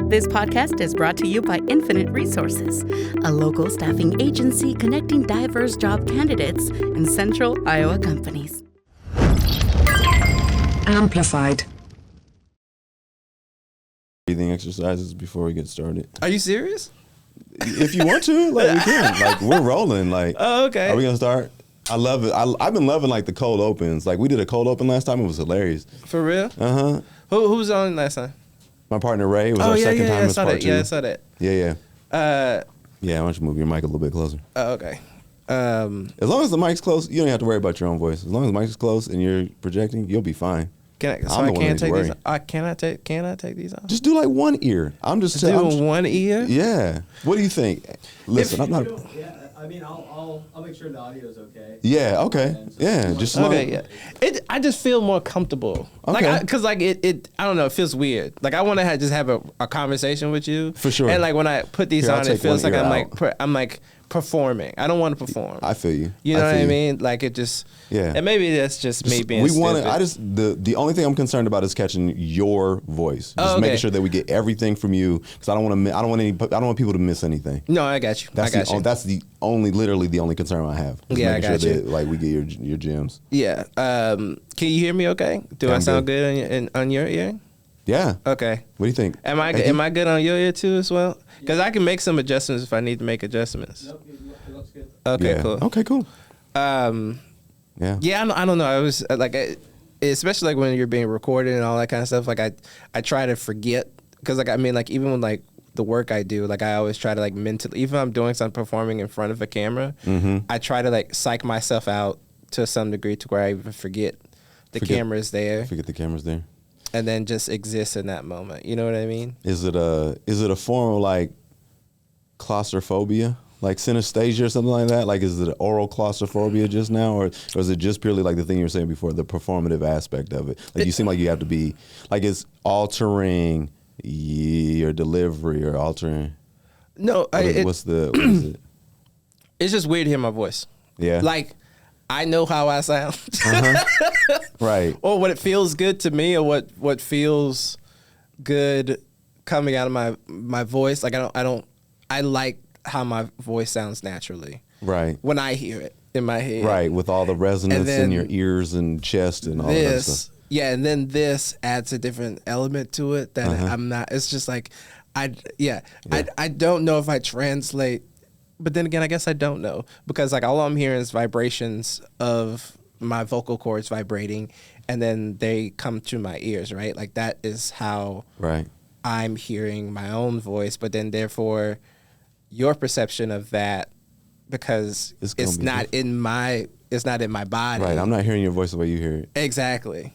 This podcast is brought to you by Infinite Resources, a local staffing agency connecting diverse job candidates in central Iowa companies. Amplified. Breathing exercises before we get started. Are you serious? If you want to, like we can. Like we're rolling. Like, oh, okay. Are we gonna start? I love it. I've been loving like the cold opens. Like we did a cold open last time. It was hilarious. For real? Who was on last time? My partner Ray. It was our second time as part two. Yeah, I saw that. Yeah. Yeah, why don't you move your mic a little bit closer? Oh, okay. As long as the mic's close, you don't have to worry about your own voice. As long as the mic's close and you're projecting, you'll be fine. Can I take these off? Just do like one ear. I'm just doing one ear. Yeah. What do you think? Listen, I'm not. Yeah, I mean, I'll make sure the audio is okay. Yeah. Okay. Yeah. Just slow. Okay. Yeah. I just feel more comfortable. Okay. Like, cause like it I don't know. It feels weird. Like I want to just have a conversation with you. For sure. And like when I put these Here, on, it feels like I'm like performing. I don't want to perform. I feel you. You know what I mean? Like it just. Yeah. And maybe that's just me being stupid. The only thing I'm concerned about is catching your voice. Just making sure that we get everything from you, because I don't want people to miss anything. No, I got you. That's literally the only concern I have. Just I got sure you. That like we get your gems. Yeah. Can you hear me okay? Do I sound good on your ear? Yeah. Okay. What do you think? Am I good on your ear too as well? Because I can make some adjustments if I need to make adjustments. Nope, it looks good. Okay, yeah. cool. Okay, cool. Yeah. Yeah, I don't know. I was like, especially like when you're being recorded and all that kind of stuff. Like I try to forget, because like I mean like even when like the work I do, like I always try to like mentally, even if I'm doing something performing in front of a camera, I try to like psych myself out to some degree to where I even forget the camera's there. Forget the camera's there. And then just exist in that moment. You know what I mean? Is it a form of like claustrophobia? Like synesthesia or something like that? Like is it oral claustrophobia just now? Or is it just purely like the thing you were saying before, the performative aspect of it? Like you seem like you have to be, like it's altering your delivery or altering? No. What is it? It's just weird to hear my voice. Yeah. Like I know how I sound. Right. Or what it feels good to me, or what feels good coming out of my voice. Like I like how my voice sounds naturally. Right. When I hear it in my head. Right, with all the resonance in your ears and chest and all that stuff. Yeah, and then this adds a different element to it that I'm not. It's just like I don't know if I translate, but then again I guess I don't know, because like all I'm hearing is vibrations of my vocal cords vibrating, and then they come to my ears, right? Like that is how I'm hearing my own voice, but then therefore your perception of that, because it's not in my body. Right, I'm not hearing your voice the way you hear it. Exactly.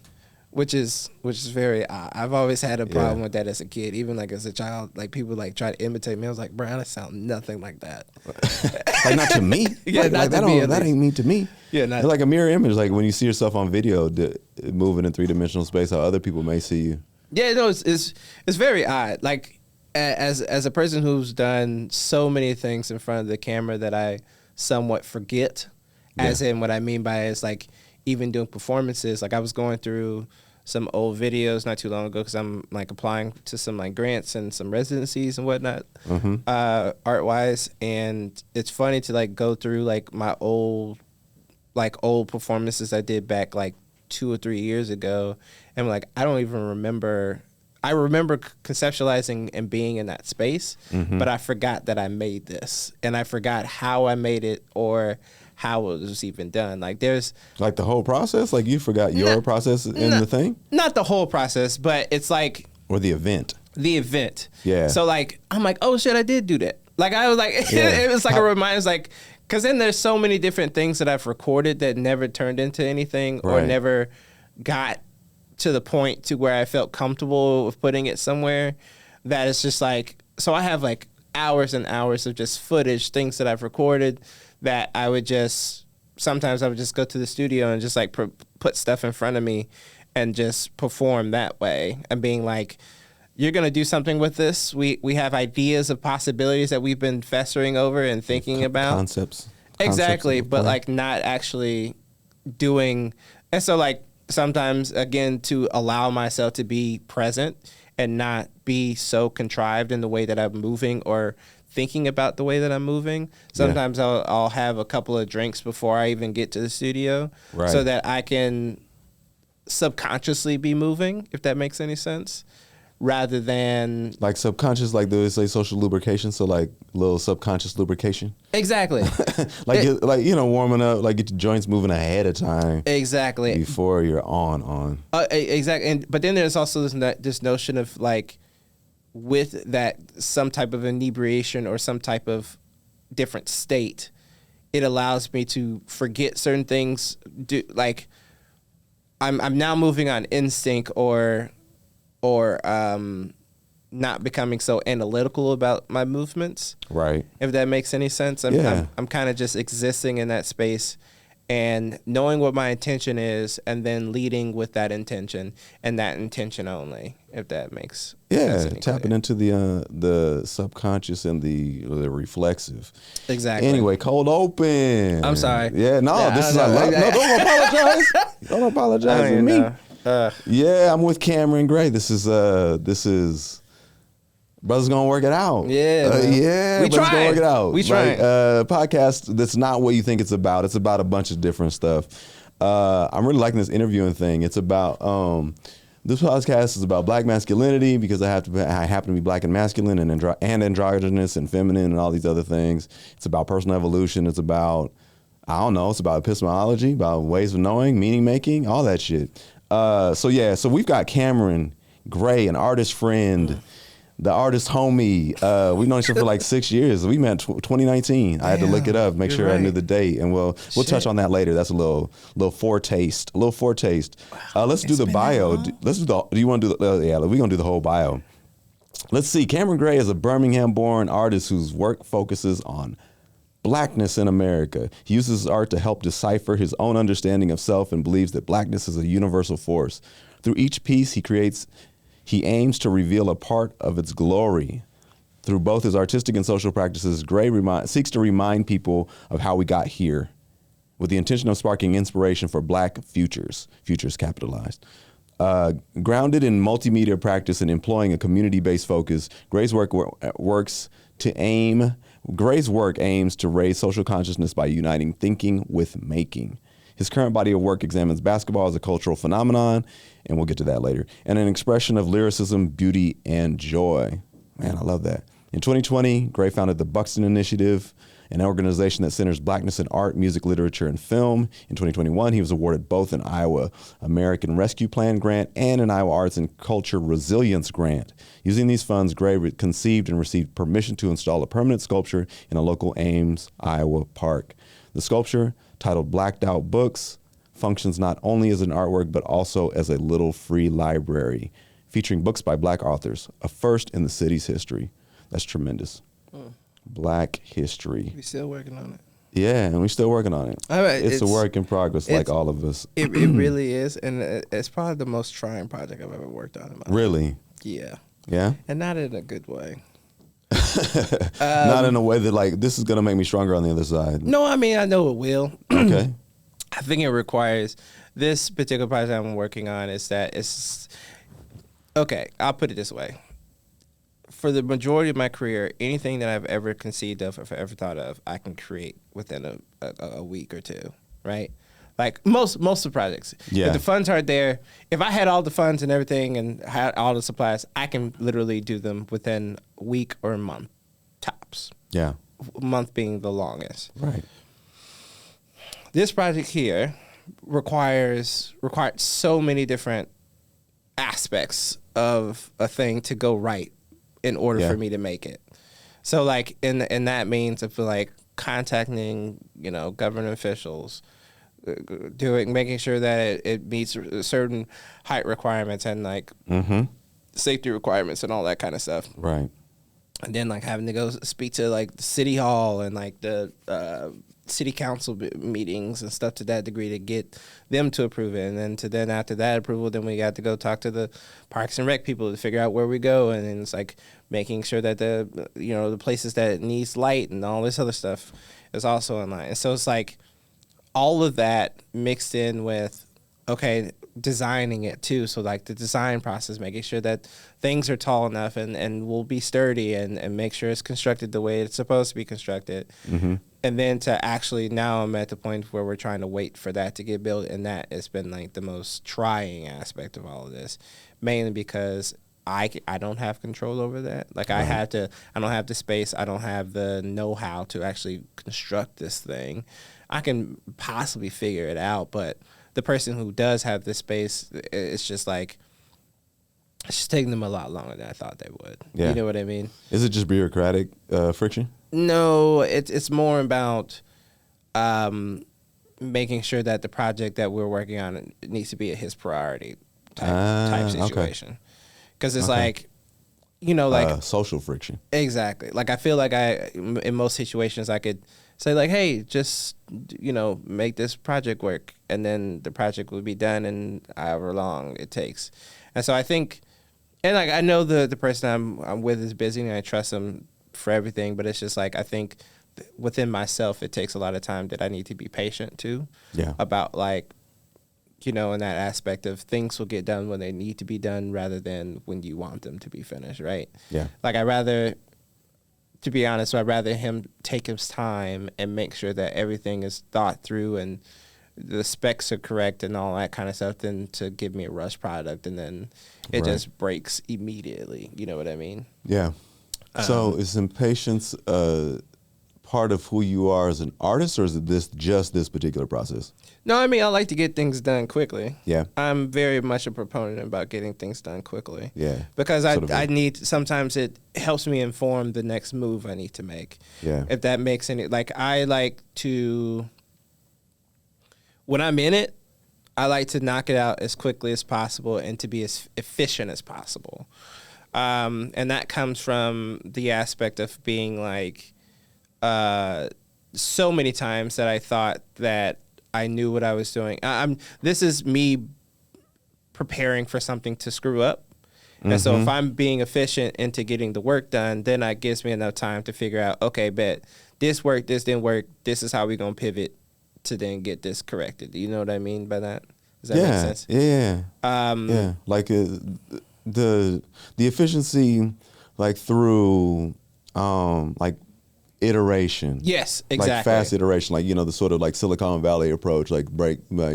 Which is very odd. I've always had a problem with that as a kid. Even like as a child, like people like try to imitate me. I was like, bro, I sound nothing like that. Like not to me. Yeah, like, not like, to me. That ain't me to me. Yeah, it's like a mirror image. Like when you see yourself on video moving in 3-dimensional space, how other people may see you. Yeah, no, it's very odd. Like as a person who's done so many things in front of the camera that I somewhat forget. As in, what I mean by it is like even doing performances. Like I was going through some old videos not too long ago, because I'm like applying to some like grants and some residencies and whatnot, art wise. And it's funny to like go through like my old performances I did back like 2 or 3 years ago, and like I don't even remember. I remember conceptualizing and being in that space, but I forgot that I made this, and I forgot how I made it or how it was even done. Like there's like the whole process. Like you forgot your process in the thing. Not the whole process, but it's like or the event. The event. Yeah. So like I'm like, oh shit, I did do that. Like I was like, it was like a reminder. Like, because then there's so many different things that I've recorded that never turned into anything or never got to the point to where I felt comfortable with putting it somewhere, that it's just like, so I have like hours and hours of just footage, things that I've recorded that I would just, sometimes I would just go to the studio and just like put stuff in front of me and just perform that way, and being like, you're going to do something with this. We have ideas of possibilities that we've been festering over and thinking about. Concepts. Exactly, but like not actually doing. And so like sometimes, again, to allow myself to be present and not be so contrived in the way that I'm moving or thinking about the way that I'm moving. Sometimes I'll have a couple of drinks before I even get to the studio, so that I can subconsciously be moving, if that makes any sense, rather than like subconscious, like they say social lubrication, so like little subconscious lubrication. Exactly. like you know, warming up, like get your joints moving ahead of time. Exactly. Before you're on. Exactly. But then there's also this notion of like, with that, some type of inebriation or some type of different state, it allows me to forget certain things. Like I'm now moving on instinct or not becoming so analytical about my movements. Right. If that makes any sense. I'm kind of just existing in that space and knowing what my intention is, and then leading with that intention and that intention only, if that makes sense. Tapping into the subconscious and the reflexive. Exactly. Anyway, cold open. I'm sorry. Yeah, no, this is I love. No, don't apologize. Don't apologize to me. Yeah, I'm with Cameron Gray. This is brother's gonna work it out. Yeah, we brother's gonna work it out. We trying. Podcast that's not what you think it's about. It's about a bunch of different stuff. I'm really liking this interviewing thing. It's about this podcast is about black masculinity, because I happen to be black and masculine and androgynous and feminine and all these other things. It's about personal evolution. It's about, I don't know, it's about epistemology, about ways of knowing, meaning making, all that shit. So we've got Cameron Gray, an artist friend, the artist homie. We've known each other for like 6 years. We met 2019. I had to look it up, make sure I knew the date, and we'll touch on that later. That's a little foretaste. Let's do the bio. Let's do the. Do you want to do the? Yeah, we're gonna do the whole bio. Let's see. Cameron Gray is a Birmingham-born artist whose work focuses on blackness in America. He uses his art to help decipher his own understanding of self and believes that blackness is a universal force. Through each piece he creates, he aims to reveal a part of its glory. Through both his artistic and social practices, Gray seeks to remind people of how we got here, with the intention of sparking inspiration for black futures capitalized. Grounded in multimedia practice and employing a community-based focus, Gray's work aims to raise social consciousness by uniting thinking with making. His current body of work examines basketball as a cultural phenomenon, and we'll get to that later, and an expression of lyricism, beauty, and joy. Man, I love that. In 2020, Gray founded the Buxton Initiative, an organization that centers blackness in art, music, literature, and film. In 2021, he was awarded both an Iowa American Rescue Plan grant and an Iowa Arts and Culture Resilience grant. Using these funds, Gray conceived and received permission to install a permanent sculpture in a local Ames, Iowa park. The sculpture, titled Blacked Out Books, functions not only as an artwork but also as a little free library featuring books by black authors, a first in the city's history. That's tremendous. Black history. We still working on it. Yeah, and we're still working on it. All right, it's a work in progress, like all of us. It really is, and it's probably the most trying project I've ever worked on in my life. Really? Yeah. Yeah? And not in a good way. Not in a way that, like, this is going to make me stronger on the other side. No, I mean, I know it will. Okay. I think it requires, this particular project I'm working on okay, I'll put it this way. For the majority of my career, anything that I've ever conceived of or ever thought of, I can create within a week or two, right? Like most of the projects. Yeah. If the funds aren't there, if I had all the funds and everything and had all the supplies, I can literally do them within a week or a month, tops. Yeah. A month being the longest. Right. This project here required so many different aspects of a thing to go right in order for me to make it. So like and that means if like contacting, government officials, making sure that it meets certain height requirements and like safety requirements and all that kind of stuff. Right. And then like having to go speak to like the city hall and like the city council meetings and stuff to that degree to get them to approve it. And then after that approval, then we got to go talk to the Parks and Rec people to figure out where we go. And then it's like making sure that the places that it needs light and all this other stuff is also in line. And so it's like all of that mixed in with, okay, designing it too. So like the design process, making sure that things are tall enough and will be sturdy and make sure it's constructed the way it's supposed to be constructed. Mm-hmm. And then to actually, now I'm at the point where we're trying to wait for that to get built. And that has been like the most trying aspect of all of this, mainly because I don't have control over that. Like I don't have the space. I don't have the know-how to actually construct this thing. I can possibly figure it out, but the person who does have the space, it's just like, it's just taking them a lot longer than I thought they would. Yeah. You know what I mean? Is it just bureaucratic friction? No, it's more about making sure that the project that we're working on needs to be a his priority type situation. Because it's like, you know, like social friction. Exactly. Like I feel like in most situations I could say like, hey, just, you know, make this project work, and then the project would be done in however long it takes. And so I think, and like I know the person I'm with is busy and I trust him for everything, but it's just like I think within myself it takes a lot of time that I need to be patient too. Yeah. About like, you know, in that aspect of things will get done when they need to be done rather than when you want them to be finished, right? Yeah. Like to be honest, I'd rather him take his time and make sure that everything is thought through and the specs are correct and all that kind of stuff than to give me a rush product and then it just breaks immediately. You know what I mean? Yeah. So is impatience part of who you are as an artist, or is it just this particular process? No, I mean, I like to get things done quickly. Yeah. I'm very much a proponent about getting things done quickly. Yeah. Because I need, sometimes it helps me inform the next move I need to make. Yeah. If that makes any, like I like to, when I'm in it, I like to knock it out as quickly as possible and to be as efficient as possible. And that comes from the aspect of being like, so many times that I thought that I knew what I was doing. This is me preparing for something to screw up. And so if I'm being efficient into getting the work done, then that gives me enough time to figure out, okay, bet this worked, this didn't work. This is how we're going to pivot to then get this corrected. Do you know what I mean by that? Does that make sense? Yeah. Yeah. Like the efficiency, like through like iteration. Yes, exactly. Like fast iteration, like, you know, the sort of like Silicon Valley approach, like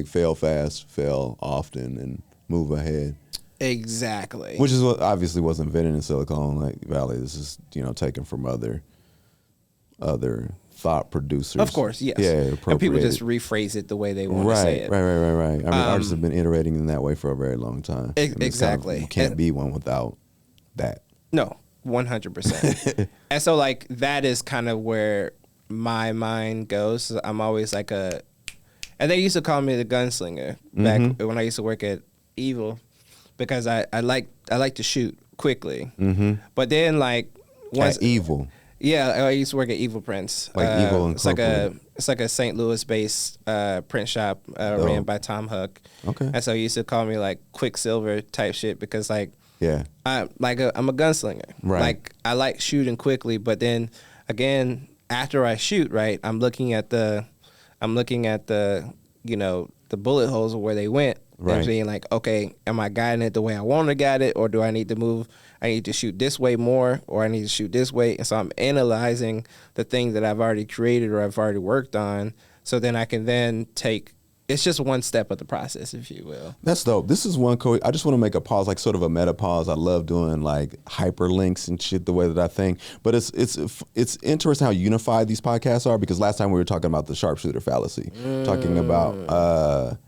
fail fast, fail often, and move ahead. Exactly. Which is what obviously was invented in Silicon Valley. This is, you know, taken from other thought producers. Of course, yes. Yeah, and people just rephrase it the way they want to say it. Right. I mean, artists have been iterating in that way for a very long time. Exactly. You can't be one without that. No, 100%. And so, like, that is kind of where my mind goes. I'm always like and they used to call me the gunslinger back when I used to work at Evil, because I like to shoot quickly. But then, like, once at Evil. Yeah, I used to work at Evil Prints. Like Evil Incorporated. It's like a St. Louis-based print shop ran by Tom Huck. Okay. And so he used to call me like Quicksilver type shit because like I'm a gunslinger. Right. Like I like shooting quickly, but then again after I shoot, right, I'm looking at the you know the bullet holes of where they went. Right. And being like, okay, am I guiding it the way I want to guide it, or do I need to move? I need to shoot this way more, or I need to shoot this way. And so I'm analyzing the thing that I've already created or I've already worked on, so then I can then take. It's just one step of the process, if you will. That's dope. This is one I just want to make a pause, like sort of a meta pause. I love doing like hyperlinks and shit the way that I think. But it's interesting how unified these podcasts are, because last time we were talking about the sharpshooter fallacy, talking about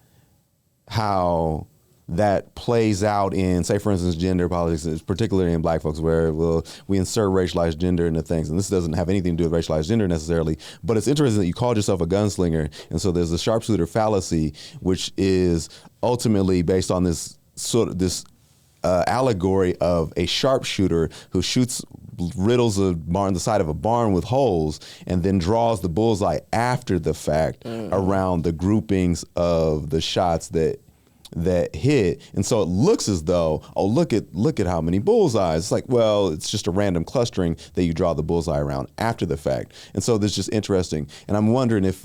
how that plays out in, say, for instance, gender politics, particularly in black folks, where we insert racialized gender into things. And this doesn't have anything to do with racialized gender necessarily, but it's interesting that you called yourself a gunslinger. And so there's the sharpshooter fallacy, which is ultimately based on this sort of allegory of a sharpshooter who shoots riddles the side of a barn with holes and then draws the bullseye after the fact around the groupings of the shots that hit. And so it looks as though, look at how many bullseyes. It's like, well, it's just a random clustering that you draw the bullseye around after the fact. And so this is just interesting. And I'm wondering if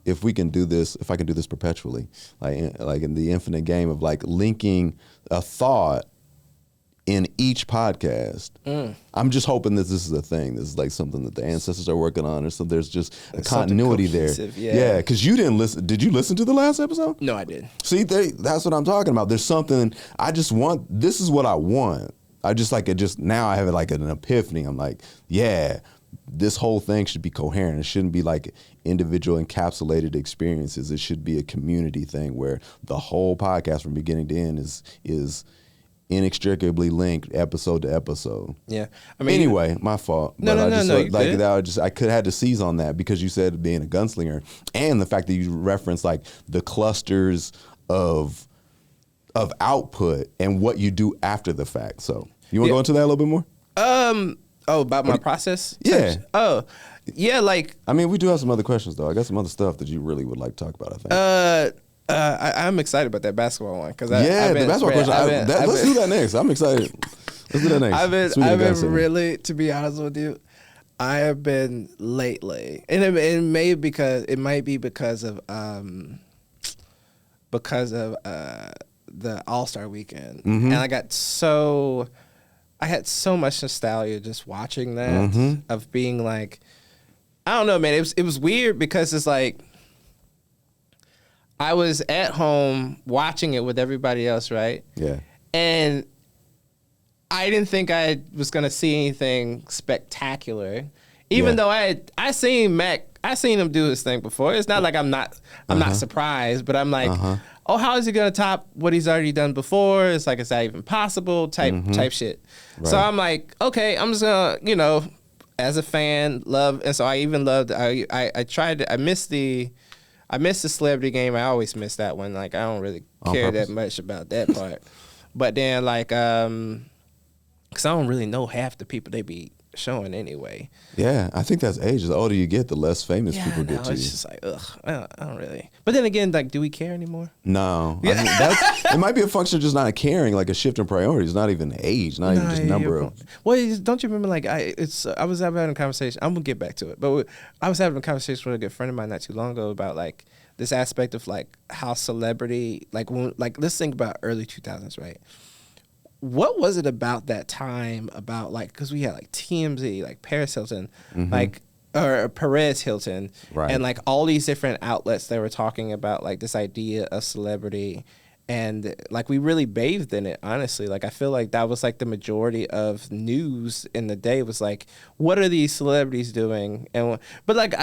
if we can do this, if I can do this perpetually, like in the infinite game of like linking a thought in each podcast. I'm just hoping that this is a thing. This is like something that the ancestors are working on, or so there's just a continuity there. Yeah, because you didn't listen. Did you listen to the last episode? No, I didn't. See, that's what I'm talking about. There's something I just want. This is what I want. I just like it. Just now, I have like an epiphany. I'm like, yeah, this whole thing should be coherent. It shouldn't be like individual encapsulated experiences. It should be a community thing where the whole podcast from beginning to end is inextricably linked episode to episode. Yeah. I mean, anyway, my fault. No. I could had to seize on that because you said being a gunslinger and the fact that you referenced like the clusters of output and what you do after the fact. So you want to go into that a little bit more? About my process? Yeah. Oh, yeah, like... I mean, we do have some other questions, though. I got some other stuff that you really would like to talk about, I think. I'm excited about that basketball one. The basketball question. Let's do that next. I'm excited. Let's do that next. I've been really, to be honest with you, I have been lately, and it might be because of the All-Star weekend, and I had so much nostalgia just watching that of being like, I don't know, man. It was weird because it's like I was at home watching it with everybody else, right? Yeah. And I didn't think I was gonna see anything spectacular, even though I seen Mac. I seen him do his thing before. It's not like I'm not surprised, but I'm like, oh, how is he gonna top what he's already done before? It's like, is that even possible? Type shit. Right. So I'm like, okay, I'm just gonna, as a fan, love, and so I even loved. I tried. I missed the celebrity game. I always miss that one. Like I don't really care that much about that part. But then like, cause I don't really know half the people they be showing anyway. Yeah, I think that's age. The older you get, the less famous people get to. It's just like, ugh, I don't really. But then again, like, do we care anymore? No. Yeah. I mean, it might be a function of just not caring, like a shift in priorities, not even age, not even just number of. Well, don't you remember, like, I was having a conversation. I'm going to get back to it. But I was having a conversation with a good friend of mine not too long ago about, like, this aspect of, like, how celebrity, like, let's think about early 2000s, right? What was it about that time about, like, because we had, like, TMZ, like, Paris Hilton, like, or Perez Hilton, right, and, like, all these different outlets that were talking about, like, this idea of celebrity, and, like, we really bathed in it, honestly. Like, I feel like that was, like, the majority of news in the day was, like, what are these celebrities doing? But, like,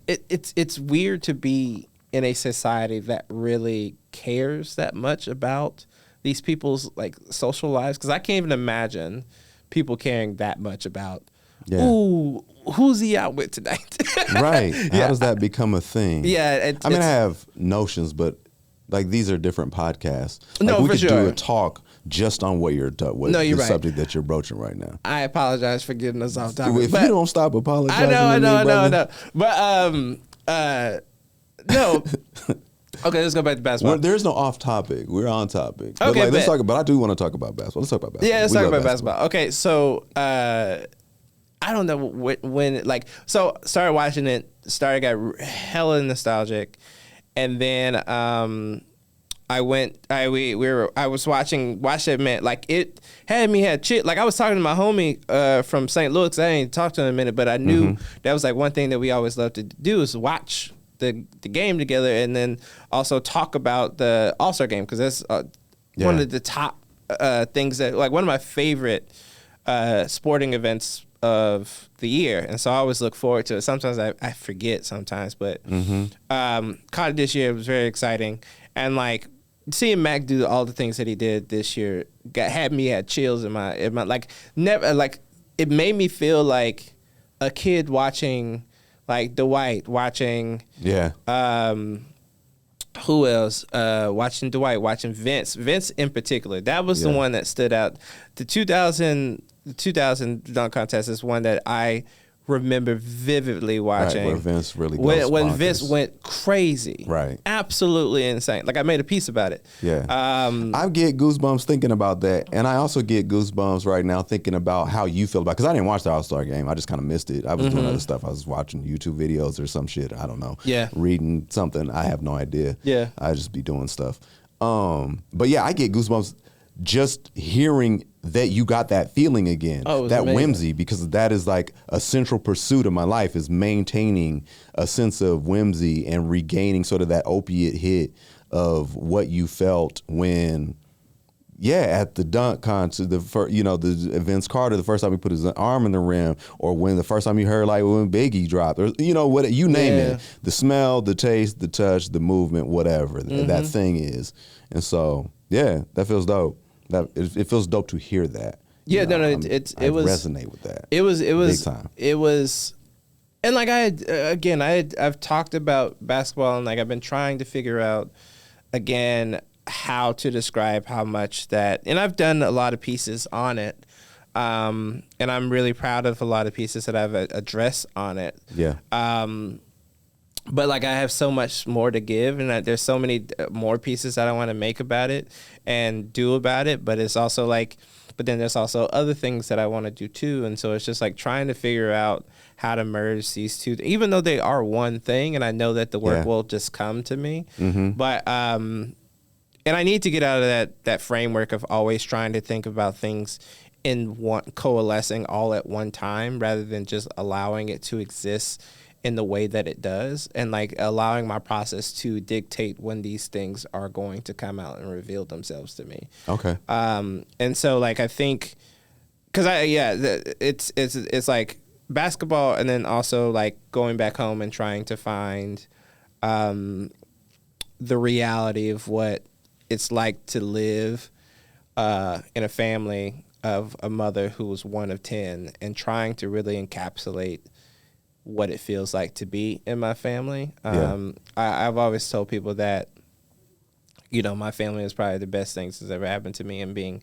it's weird to be in a society that really cares that much about these people's like social lives, because I can't even imagine people caring that much about, ooh, who's he out with tonight? Right. How does that become a thing? Yeah. I mean, I have notions, but like these are different podcasts. Like, no, we for could sure. do a talk just on what you're the subject that you're broaching right now. I apologize for getting us off topic. If you don't stop apologizing, I know. But no. Okay, let's go back to basketball. There's no off topic. We're on topic. But Okay, let's talk. But I do want to talk about basketball. Let's talk about basketball. Yeah, let's talk about basketball. Okay, so I don't know when like, so started watching it. Got hella nostalgic, and then I was watching it, man. Like it had chill. Like I was talking to my homie from St. Louis. I ain't talked to him in a minute, but I knew that was like one thing that we always loved to do is watch the game together, and then also talk about the All-Star game, because that's one of the top things that, like, one of my favorite sporting events of the year, and so I always look forward to it. Sometimes I forget sometimes, but caught it this year. It was very exciting, and like seeing Mac do all the things that he did this year had chills in my like never like it made me feel like a kid watching. Like Dwight watching, who else? Watching Dwight, watching Vince in particular. That was the one that stood out. The 2000 dunk contest is one that I remember vividly watching where Vince really goes when bonkers. Vince went crazy, Right. absolutely insane. Like I made a piece about it. Yeah. I get goosebumps thinking about that. And I also get goosebumps right now thinking about how you feel about it. Because I didn't watch the All-Star game. I just kind of missed it. I was doing other stuff. I was watching YouTube videos or some shit. I don't know. Yeah. Reading something. I have no idea. Yeah. I just be doing stuff. But yeah, I get goosebumps just hearing that you got that feeling again. Oh, it was that amazing. whimsy, because that is like a central pursuit of my life, is maintaining a sense of whimsy and regaining sort of that opiate hit of what you felt when, at the dunk contest, the Vince Carter, the first time he put his arm in the rim, or when the first time you heard like when Biggie dropped, or what you name it, the smell, the taste, the touch, the movement, whatever that thing is. And so that feels dope. That it feels dope to hear that. Yeah, You know, it I was resonate with that. It was big time. It was, and like I've talked about basketball, and like I've been trying to figure out again how to describe how much that, and I've done a lot of pieces on it, and I'm really proud of a lot of pieces that I've addressed on it. Yeah. But like I have so much more to give, and there's so many more pieces that I want to make about it and do about it. But it's also like, but then there's also other things that I want to do too. And so it's just like trying to figure out how to merge these two, even though they are one thing. And I know that the work will just come to me. But and I need to get out of that framework of always trying to think about things in one, coalescing all at one time, rather than just allowing it to exist in the way that it does, and like allowing my process to dictate when these things are going to come out and reveal themselves to me. Okay. And so like I think, because it's like basketball, and then also like going back home and trying to find the reality of what it's like to live in a family of a mother who was one of 10, and trying to really encapsulate what it feels like to be in my family. I've always told people that, my family is probably the best things that's ever happened to me, and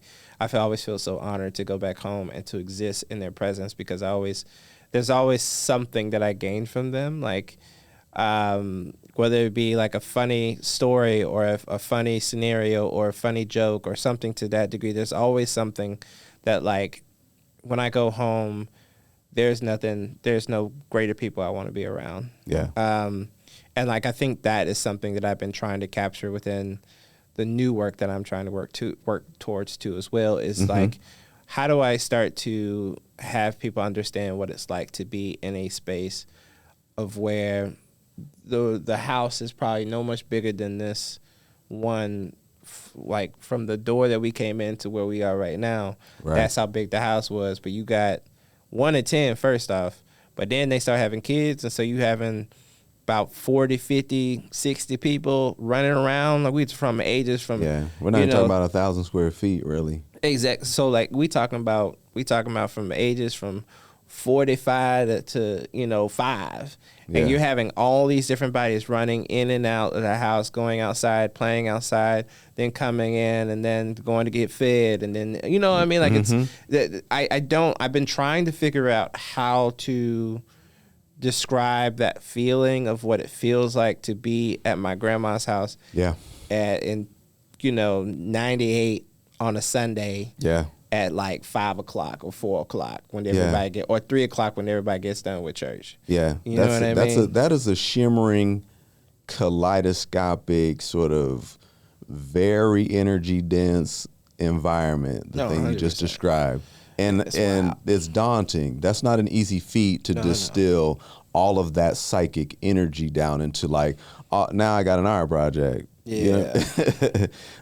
always feel so honored to go back home and to exist in their presence, because there's always something that I gained from them, like whether it be like a funny story or a funny scenario or a funny joke or something to that degree. There's always something that, like, when I go home, there's no greater people I want to be around. Yeah. And like I think that is something that I've been trying to capture within the new work that I'm trying to work towards too as well, is like, how do I start to have people understand what it's like to be in a space of where the house is probably no much bigger than this one, like from the door that we came in to where we are right now. Right. That's how big the house was. But you got 1 in 10 first off, but then they start having kids, and so you having about 40, 50, 60 people running around. Like we're from ages from, we're not talking about 1,000 square feet really. Exactly. So like we talking about from ages from 45 to 5, and you're having all these different bodies running in and out of the house, going outside, playing outside, then coming in, and then going to get fed, and then what I mean, like I've been trying to figure out how to describe that feeling of what it feels like to be at my grandma's house. In 98 on a Sunday. At like 5 o'clock or 4 o'clock when everybody or 3 o'clock when everybody gets done with church. You know what I mean? That is a shimmering, kaleidoscopic, sort of very energy dense environment. The thing 100%. You just described, and it's daunting. That's not an easy feat to distill all of that psychic energy down into like, now I got an art project.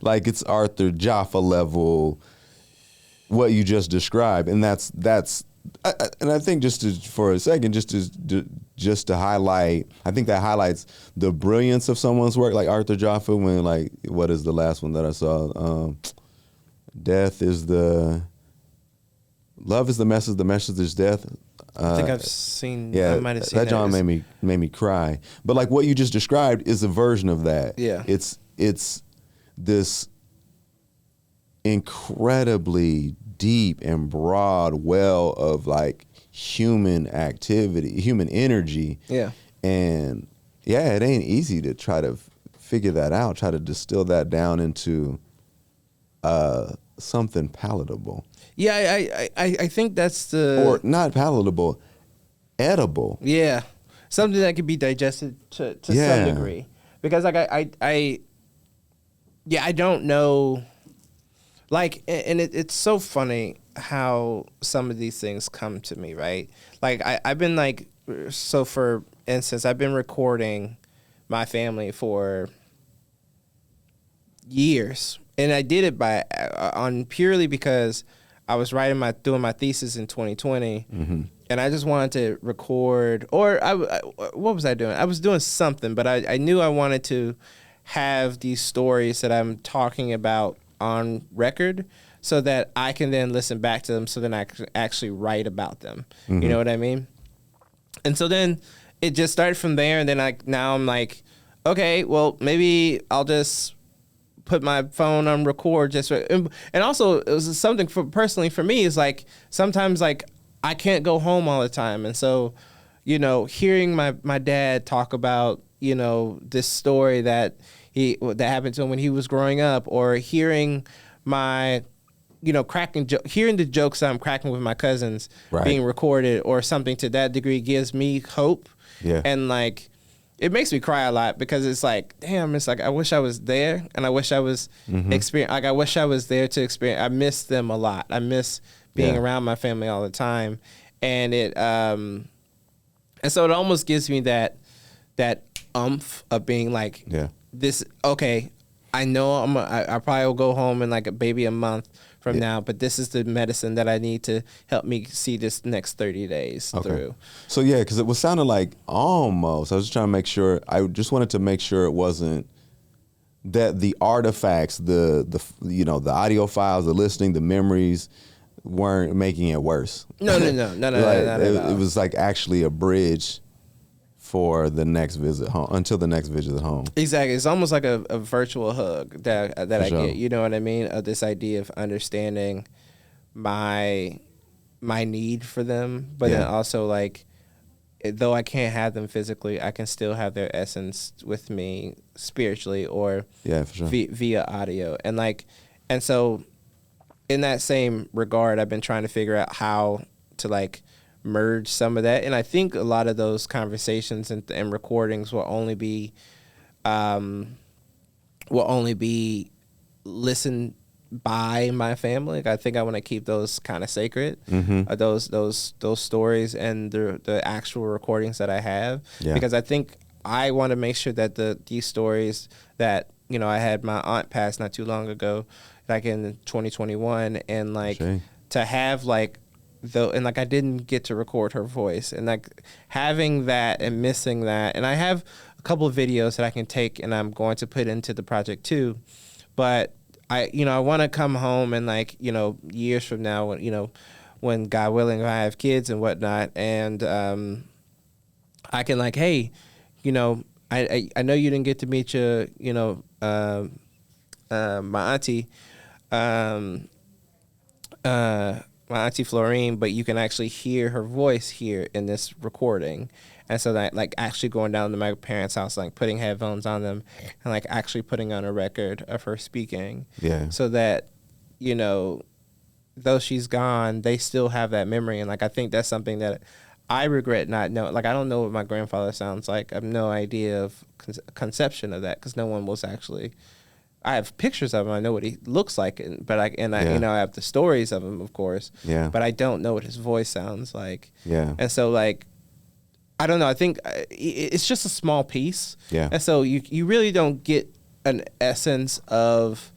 Like it's Arthur Jaffa level. What you just described, and that's and I think for a second, just to highlight, I think that highlights the brilliance of someone's work, like Arthur Jaffa. When like, what is the last one that I saw? Death is love is the message is death. I think I've seen. Yeah, I might have seen that. John made me cry. But like what you just described is a version of that. It's this incredibly deep and broad well of like human activity, human energy. Yeah. And yeah, it ain't easy to try to figure that out, try to distill that down into something palatable. Yeah, I think that's Or not palatable, edible. Yeah, something that could be digested to Yeah. some degree. Because like I don't know. Like, and it's so funny how some of these things come to me, right? Like I've been like, so for instance, I've been recording my family for years, and I did it on purely because I was doing my thesis in 2020, and I just wanted to record, or what was I doing? I was doing something, but I knew I wanted to have these stories that I'm talking about on record so that I can then listen back to them, so then I can actually write about them. You know what I mean? And so then it just started from there, and then now I'm like, okay, well, maybe I'll just put my phone on record and also it was something personally for me is like sometimes like I can't go home all the time, and so hearing my dad talk about this story that happened to him when he was growing up, or hearing my hearing the jokes that I'm cracking with my cousins being recorded or something to that degree gives me hope. Yeah. And like it makes me cry a lot because it's like, damn, it's like I wish I was there, and I wish I was I wish I was there to experience. I miss them a lot. I miss being around my family all the time, and and so it almost gives me that umph of being like, this. Okay, I know I probably will go home in like maybe a month from now, but this is the medicine that I need to help me see this next 30 days through. So yeah, because it was sounding like almost, I was just trying to make sure, I just wanted to make sure it wasn't that the artifacts, the audio files, the listening, the memories weren't making it worse. No. It was like actually a bridge for the next visit home, until the next visit home. Exactly. It's almost like a virtual hug that I sure. get. You know what I mean? Of this idea of understanding my need for them, but then also like, though I can't have them physically, I can still have their essence with me spiritually or for sure. via audio. And so in that same regard, I've been trying to figure out how to like merge some of that, and I think a lot of those conversations and recordings will only be listened by my family. Like, I think I want to keep those kind of sacred, those stories and the actual recordings that I have, because I think I want to make sure that these stories that I had my aunt pass not too long ago, like in 2021, and like to have like. And like I didn't get to record her voice, and like having that and missing that, and I have a couple of videos that I can take and I'm going to put into the project too, but I want to come home and like years from now when God willing I have kids and whatnot, and I can like, hey, I know you didn't get to meet your my auntie my auntie Florine, but you can actually hear her voice here in this recording. And so that like actually going down to my parents' house, like putting headphones on them and like actually putting on a record of her speaking. Yeah. So that, though she's gone, they still have that memory. And like, I think that's something that I regret not knowing. Like, I don't know what my grandfather sounds like. I have no idea of conception of that because no one was actually... I have pictures of him. I know what he looks like, but I have the stories of him, of course. Yeah. But I don't know what his voice sounds like. Yeah. And so, like, I don't know. I think it's just a small piece. Yeah. And so you really don't get an essence of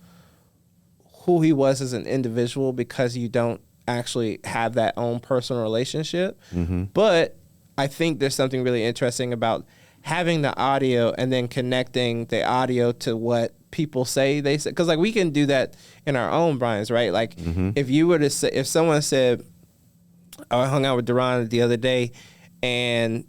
who he was as an individual because you don't actually have that own personal relationship. Mm-hmm. But I think there's something really interesting about having the audio and then connecting the audio to what people say they say, because like we can do that in our own brains, right? Like if you were to say, if someone said, I hung out with Duran the other day and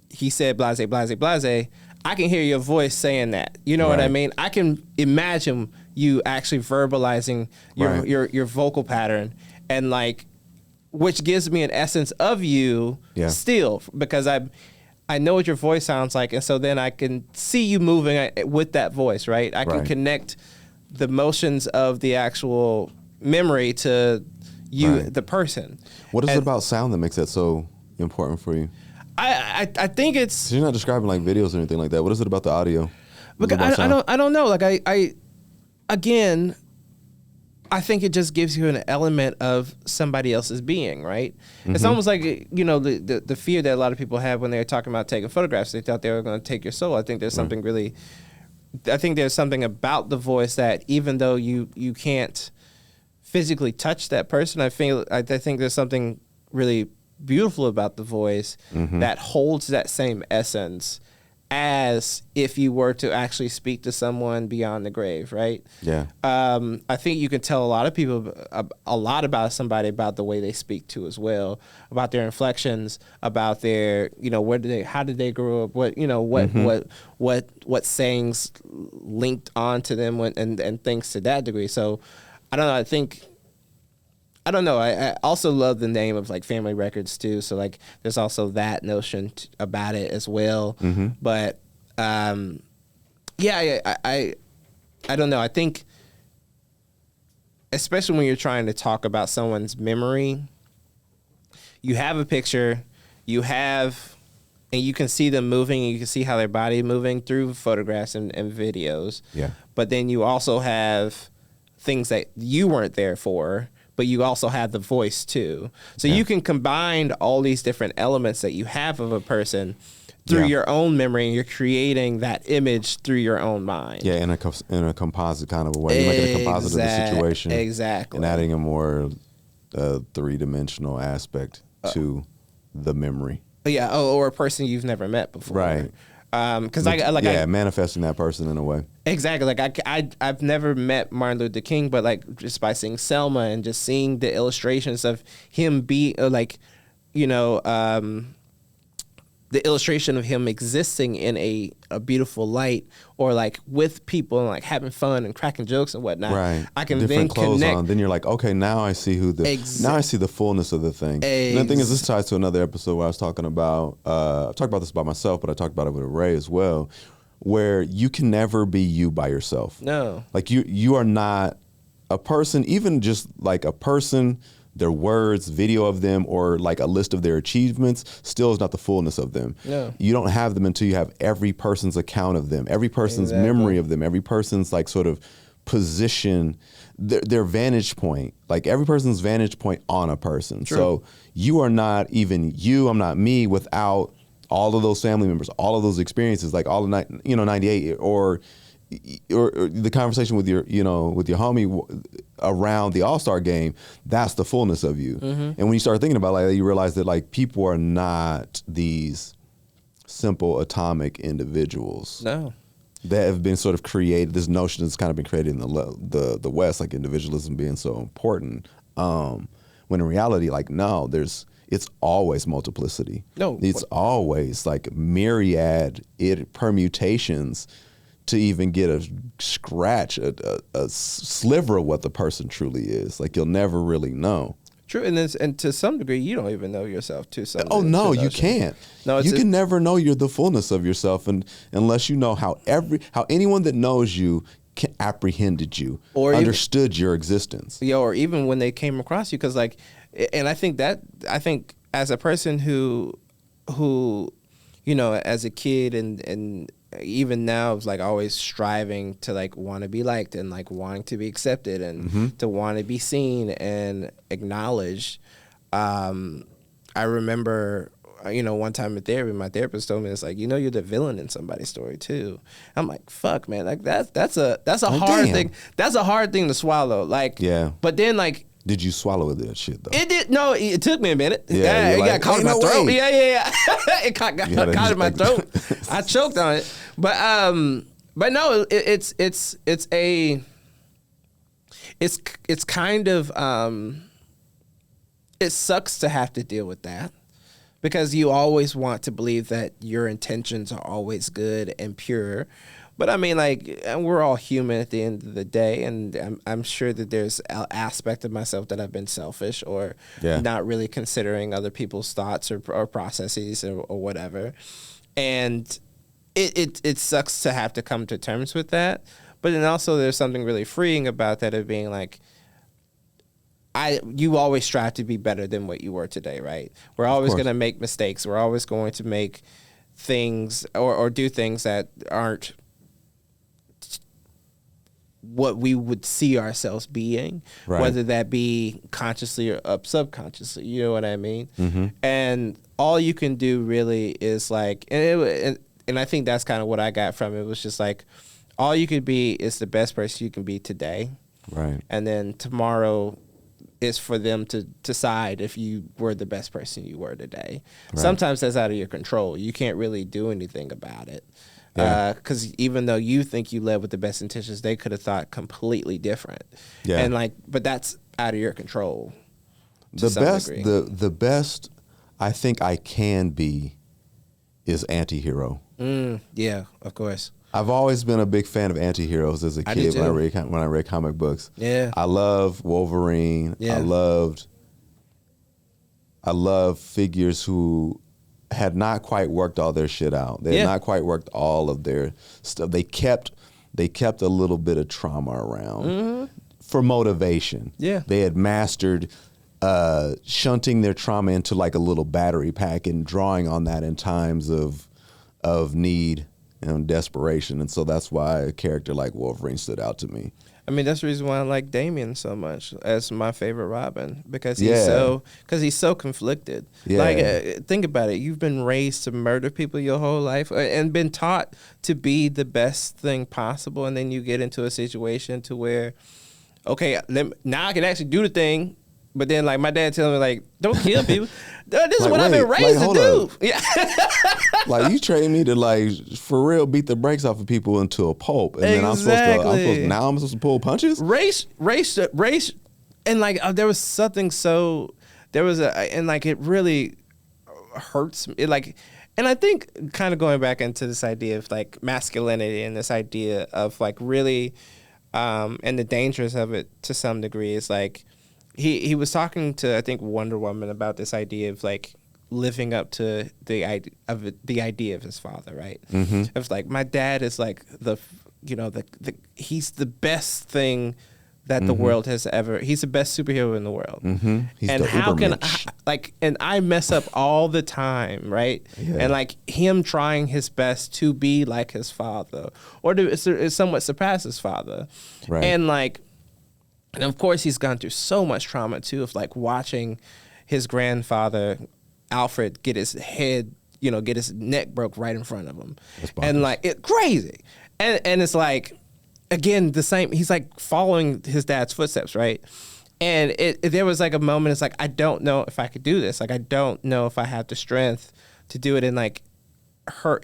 he said blase blase blase, I can hear your voice saying that. You know what I mean? I can imagine you actually verbalizing your vocal pattern, and like which gives me an essence of you still, because I know what your voice sounds like, and so then I can see you moving with that voice, right? I can connect the motions of the actual memory to you, the person. What is it about sound that makes that so important for you? I think it's... So you're not describing like videos or anything like that. What is it about the audio? Because I don't know. Like again, I think it just gives you an element of somebody else's being, right? It's almost like, you know, the fear that a lot of people have when they're talking about taking photographs. They thought they were going to take your soul. I think there's something really... I think there's something about the voice that even though you can't physically touch that person, I think there's something really beautiful about the voice that holds that same essence as if you were to actually speak to someone beyond the grave, right? Yeah. I think you can tell a lot of people a lot about somebody about the way they speak to as well, about their inflections, about their, you know, how did they grow up, what, you know, what sayings linked onto them and things to that degree. So I don't know. I don't know. I also love the name of like Family Records too. So like there's also that notion about it as well. But I don't know. I think especially when you're trying to talk about someone's memory, you have a picture, and you can see them moving, and you can see how their body moving through photographs and videos. Yeah. But then you also have things that you weren't there for, but you also have the voice too. So you can combine all these different elements that you have of a person through your own memory, and you're creating that image through your own mind. Yeah, in a composite kind of a way. You're making a composite of the situation. Exactly. And adding a more three-dimensional aspect to the memory. Yeah, or a person you've never met before. Right. Because manifesting that person in a way. Exactly. Like I've never met Martin Luther King, but like just by seeing Selma and just seeing the illustrations of him the illustration of him existing in a beautiful light, or like with people and like having fun and cracking jokes and whatnot. Right. I can different then clothes connect. On. Then you're like, okay, now I see now I see the fullness of the thing. And the thing is, this ties to another episode where I was talking about. I talked about this by myself, but I talked about it with Ray as well, where you can never be you by yourself. No. Like you are not a person, even just like a person. Their words, video of them, or like a list of their achievements still is not the fullness of them. No. You don't have them until you have every person's account of them, every person's memory of them, every person's like sort of position, their vantage point, like every person's vantage point on a person. True. So you are not even you, I'm not me without all of those family members, all of those experiences, like all of 98 or the conversation with your homie around the All-Star game. That's the fullness of you. And when you start thinking about like, you realize that like people are not these simple atomic individuals. No. That have been sort of created. This notion has kind of been created in the West, like individualism being so important. When in reality, like no, it's always multiplicity. No, it's always like myriad permutations to even get a scratch, a sliver of what the person truly is. Like you'll never really know. True, and to some degree, you don't even know yourself to some. Oh no, you can't. No, you can never know you're the fullness of yourself, unless you know how anyone that knows you apprehended you, or understood your existence. Yeah, or even when they came across you, because like, and I think as a person who, as a kid and even now it's like always striving to like want to be liked and like wanting to be accepted and to want to be seen and acknowledged. I remember, one time in therapy, my therapist told me, it's like, you're the villain in somebody's story too. I'm like, fuck, man, like that's a hard thing. That's a hard thing to swallow. Like, yeah. But then like, did you swallow that shit though? It did. No, it took me a minute. Yeah, it got caught in my throat. Yeah. It caught in my throat. I choked on it. But no, it's kind of it sucks to have to deal with that, because you always want to believe that your intentions are always good and pure, But I mean, like, we're all human at the end of the day, and I'm sure that there's an aspect of myself that I've been selfish or not really considering other people's thoughts or processes or whatever. And it sucks to have to come to terms with that. But then also there's something really freeing about that, of being like, you always strive to be better than what you were today, right? We're always going to make mistakes. We're always going to make things or do things that aren't what we would see ourselves being, whether that be consciously or subconsciously, you know what I mean? Mm-hmm. And all you can do really is like, and I think that's kind of what I got from it, was just like, all you could be is the best person you can be today. Right. And then tomorrow is for them to decide if you were the best person you were today. Right. Sometimes that's out of your control. You can't really do anything about it. Because even though you think you led with the best intentions, they could have thought completely different. Yeah. And like, but that's out of your control. The best I think I can be is antihero. Yeah, of course. I've always been a big fan of antiheroes as a kid when I read comic books. Yeah. I love Wolverine. Yeah. I love figures who had not quite worked all their shit out. They had not quite worked all of their stuff. They kept a little bit of trauma around for motivation. Yeah. They had mastered shunting their trauma into like a little battery pack and drawing on that in times of need and desperation. And so that's why a character like Wolverine stood out to me. I mean, that's the reason why I like Damian so much as my favorite Robin, because he's so conflicted. Yeah. Like, think about it. You've been raised to murder people your whole life and been taught to be the best thing possible. And then you get into a situation to where, okay, now I can actually do the thing. But then, like, my dad telling me, like, don't kill people. This is what I've been raised to do. Yeah. Like, you trained me to, like, for real beat the brakes off of people into a pulp. And then I'm supposed to pull punches? Race. And, like, there was something and, like, it really hurts me. Like, and I think kind of going back into this idea of, like, masculinity and this idea of, like, really, and the dangers of it to some degree is, like, He was talking to, I think, Wonder Woman about this idea of like living up to the idea of his father, right? Mm-hmm. It was like, my dad is like he's the best thing that the world has ever. He's the best superhero in the world. Mm-hmm. And how can I mess up all the time, right? Yeah. And like him trying his best to be like his father or to somewhat surpass his father, right? And like. And of course, he's gone through so much trauma too, of like watching his grandfather Alfred get his neck broke right in front of him, and like it crazy, and it's like, again, the same. He's like following his dad's footsteps, right? And there was like a moment. It's like, I don't know if I could do this. Like, I don't know if I have the strength to do it. And like,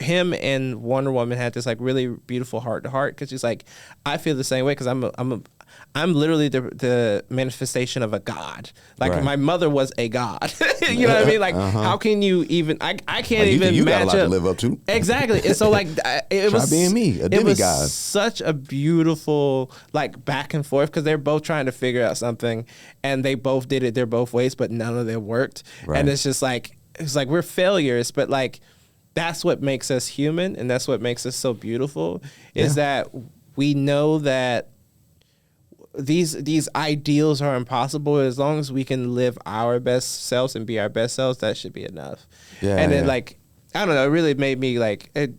him and Wonder Woman had this like really beautiful heart to heart, because she's like, I feel the same way, because I'm literally the manifestation of a god. Like, my mother was a god. You know what I mean? Like, how can you even? I can't even you match got a lot up. To live up to. Exactly. And so like it was being me, a demigod. It was such a beautiful like back and forth, because they're both trying to figure out something, and they both did it their both ways, but none of them worked. Right. And it's like we're failures, but like that's what makes us human, and that's what makes us so beautiful. Is that we know that these ideals are impossible. As long as we can live our best selves and be our best selves, that should be enough. Yeah, and then like, I don't know, it really made me like it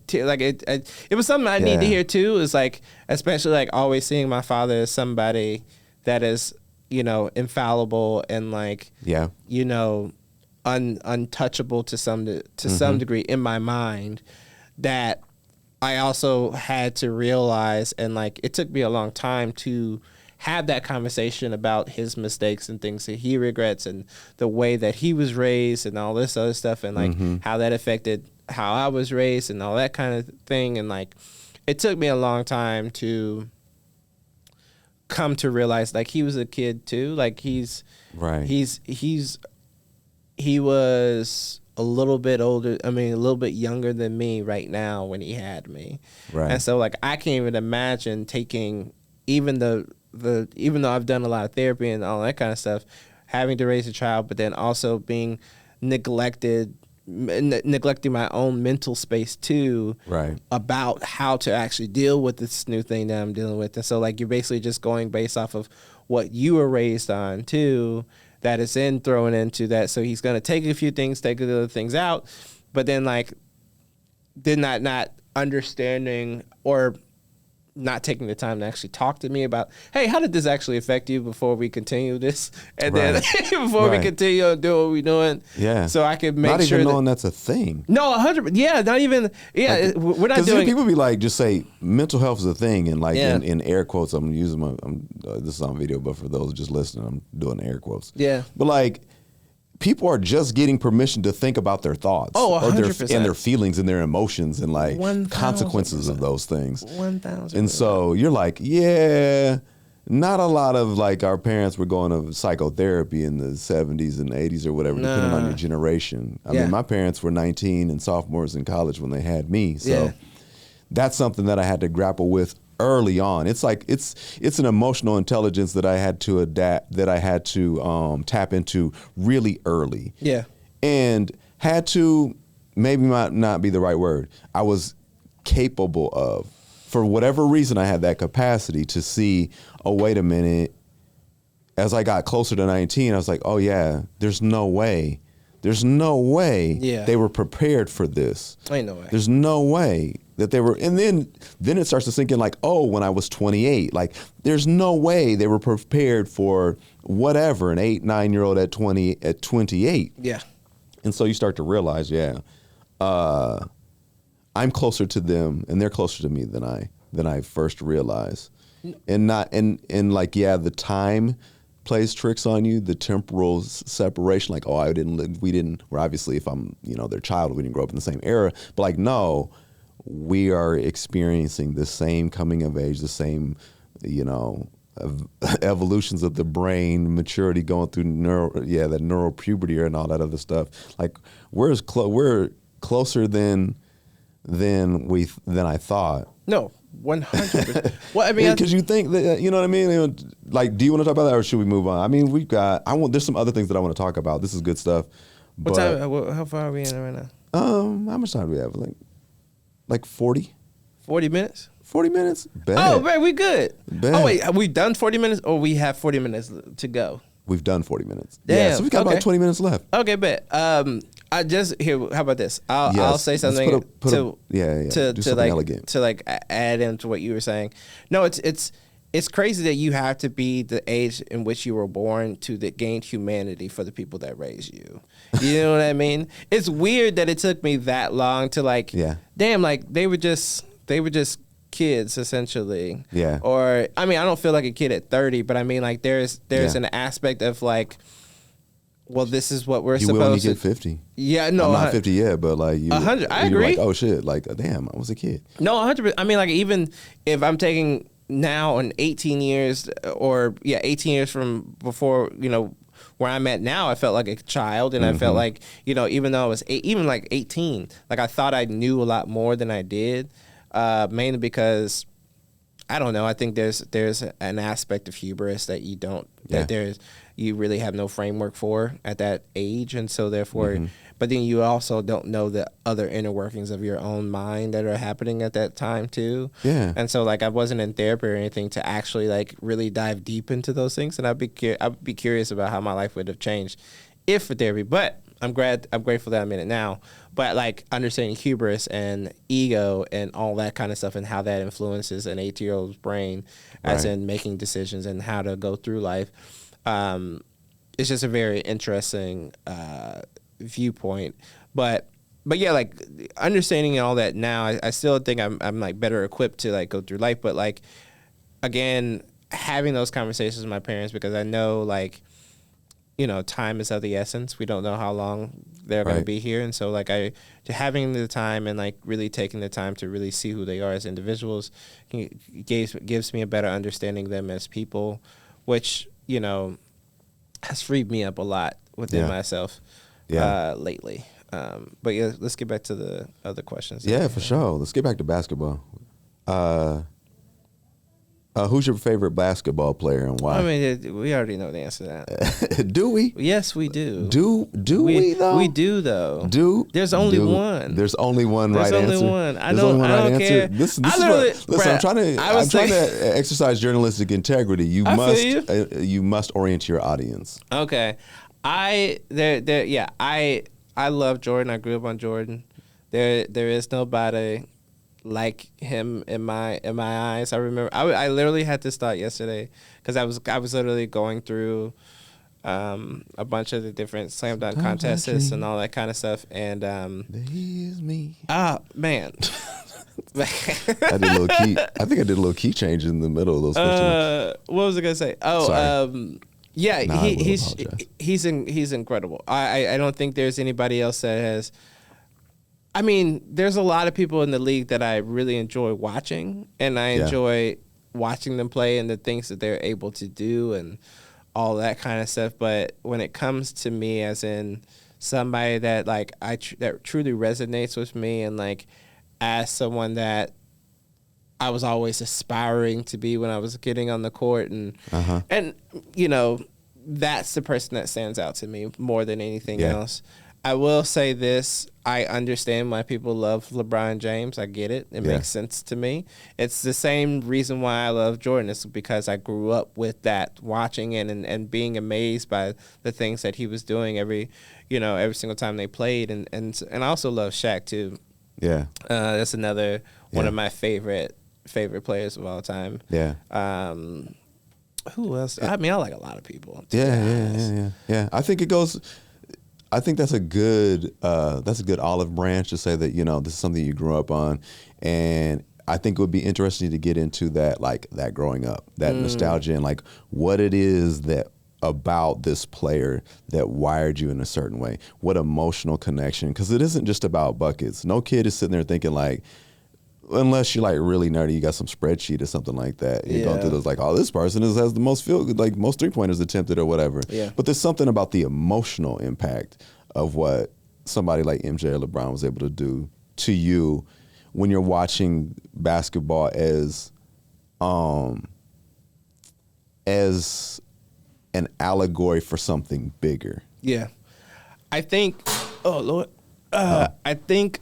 was something I need to hear too. Is like, especially like always seeing my father as somebody that is, infallible and like, untouchable to some degree in my mind, that I also had to realize, and like it took me a long time to have that conversation about his mistakes and things that he regrets and the way that he was raised and all this other stuff, and like how that affected how I was raised and all that kind of thing. And like it took me a long time to come to realize like he was a kid too. Like he was a little bit older. I mean, a little bit younger than me right now when he had me. Right. And so like I can't even imagine taking even even though I've done a lot of therapy and all that kind of stuff, having to raise a child, but then also being neglecting my own mental space too, Right. about how to actually deal with this new thing that I'm dealing with. And so like you're basically just going based off of what you were raised on too, that is then thrown into that. So he's going to take a few things, take the other things out, but then like they're not understanding or not taking the time to actually talk to me about, hey, how did this actually affect you before we continue this? And Right. then before we Right. continue on doing what we're doing. Yeah. So I could make Not sure even that, knowing that's a thing. no, 100. Yeah, not even. Yeah, Like, we're not 'cause doing. people be like, just say mental health is a thing, and like Yeah. in air quotes, I'm using this is on video, but for those just listening, I'm doing air quotes. Yeah. But like, people are just getting permission to think about their thoughts, Oh, or 100%. and their feelings and their emotions and like 1000%. consequences of those things. 1,000%. And so you're like, yeah. Not a lot of like our parents were going to psychotherapy in the 70s and 80s or whatever, depending on Nah. your generation. I Yeah. mean, my parents were 19 and sophomores in college when they had me. So Yeah. that's something that I had to grapple with early on. It's like it's an emotional intelligence that I had to tap into really early. Yeah. And had to, maybe might not be the right word, I was capable of, for whatever reason, I had that capacity to see, oh, wait a minute. As I got closer to 19, I was like, oh yeah, there's no way Yeah. they were prepared for this. Ain't no way. There's no way that they were. And then it starts to sink in like, oh, when I was 28, like there's no way they were prepared for whatever an 8-9-year-old at 28. Yeah. And so you start to realize, yeah, I'm closer to them and they're closer to me than I first realized. And like, yeah, the time plays tricks on you, the temporal separation, like, oh, we're obviously, if I'm, their child, we didn't grow up in the same era, but like, no, we are experiencing the same coming of age, the same, evolutions of the brain, maturity going through that neural puberty and all that other stuff. Like we're closer than I thought. No, 100%. Well, I mean, Because you think that, you know what I mean? Like, do you want to talk about that or should we move on? I mean, there's some other things that I want to talk about. This is good stuff. what But, time? How far are we in right now? how much time do we have? Like 40? 40 minutes. 40 minutes? Bet. Oh, right, we good. Bet. Oh wait, have we done 40 minutes, or we have 40 minutes to go? We've done 40 minutes. Damn, Yeah, so we got okay. about 20 minutes left. Okay, bet. I just here. How about this? I'll Yes, say let's something put a- to yeah, to do to something like elegant. to like add into what you were saying. No, it's crazy that you have to be the age in which you were born to gain humanity for the people that raised you. You know what I mean? It's weird that it took me that long to like. Yeah. Damn, like they were just kids essentially. Yeah. Or I mean, I don't feel like a kid at 30, but I mean like there's Yeah. an aspect of like, well, this is what we're You will when you supposed get to. 50. Yeah, no, I'm not 50 yet, but like you, 100, I you're like, agree. oh shit, like damn, I was a kid. No, 100%. I mean, like even if I'm taking now an 18 years or 18 years from before, where I'm at now, I felt like a child, and I felt like, even though I was even like 18, like I thought I knew a lot more than I did, mainly because I don't know. I think there's an aspect of hubris that you don't you really have no framework for at that age, and so therefore, but then you also don't know the other inner workings of your own mind that are happening at that time too. Yeah. And so like I wasn't in therapy or anything to actually like really dive deep into those things, and I'd be curious about how my life would have changed if for therapy. But I'm grateful that I'm in it now. But like understanding hubris and ego and all that kind of stuff and how that influences an 8-year-old's brain, as Right. in making decisions and how to go through life. It's just a very interesting viewpoint. But yeah, like understanding all that now, I still think I'm like better equipped to like go through life. But like again, having those conversations with my parents, because I know like, time is of the essence. We don't know how long they're going to Right. be here. And so like having the time and like really taking the time to really see who they are as individuals gives me a better understanding of them as people, which, has freed me up a lot within Yeah. myself Yeah. lately. But yeah, let's get back to the other questions. Yeah, for sure. Let's get back to basketball. Who's your favorite basketball player and why? I mean, we already know the answer to that. Do we? Yes, we do. Do we though? We do though. There's only one. There's only one There's right only answer. one. I There's don't. only one I right don't answer. care. Listen, Brad, I'm trying to exercise journalistic integrity. You I must feel you must orient your audience. Okay, I love Jordan. I grew up on Jordan. There is nobody like him in my eyes. I remember I literally had this thought yesterday because I was literally going through a bunch of the different slam dunk contests and all that kind of stuff, and Here's me. Man. I did a little key. I think I did a little key change in the middle of those questions. What was I gonna say? Oh, Sorry. yeah, Nah, he's incredible. I don't think there's anybody else that has. I mean, there's a lot of people in the league that I really enjoy watching, and I enjoy watching them play and the things that they're able to do and all that kind of stuff. But when it comes to me, as in somebody that like that truly resonates with me, and like as someone that I was always aspiring to be when I was getting on the court, and you know, that's the person that stands out to me more than anything else. I will say this. I understand why people love LeBron James. I get it. It makes sense to me. It's the same reason why I love Jordan. It's because I grew up with that, watching it and being amazed by the things that he was doing every single time they played. And I also love Shaq too. Yeah. That's another one of my favorite players of all time. Yeah. Who else? I mean, I like a lot of people. Yeah. I think that's a good olive branch to say that, you know, this is something you grew up on, and I think it would be interesting to get into that, like that growing up, that nostalgia, and like what it is that about this player that wired you in a certain way, what emotional connection, because it isn't just about buckets. No kid is sitting there thinking like, unless you're like really nerdy, you got some spreadsheet or something like that. You're going through those like, oh, this person has the most most 3-pointers attempted or whatever. Yeah. But there's something about the emotional impact of what somebody like MJ or LeBron was able to do to you when you're watching basketball as an allegory for something bigger. Yeah. I think, oh Lord, I think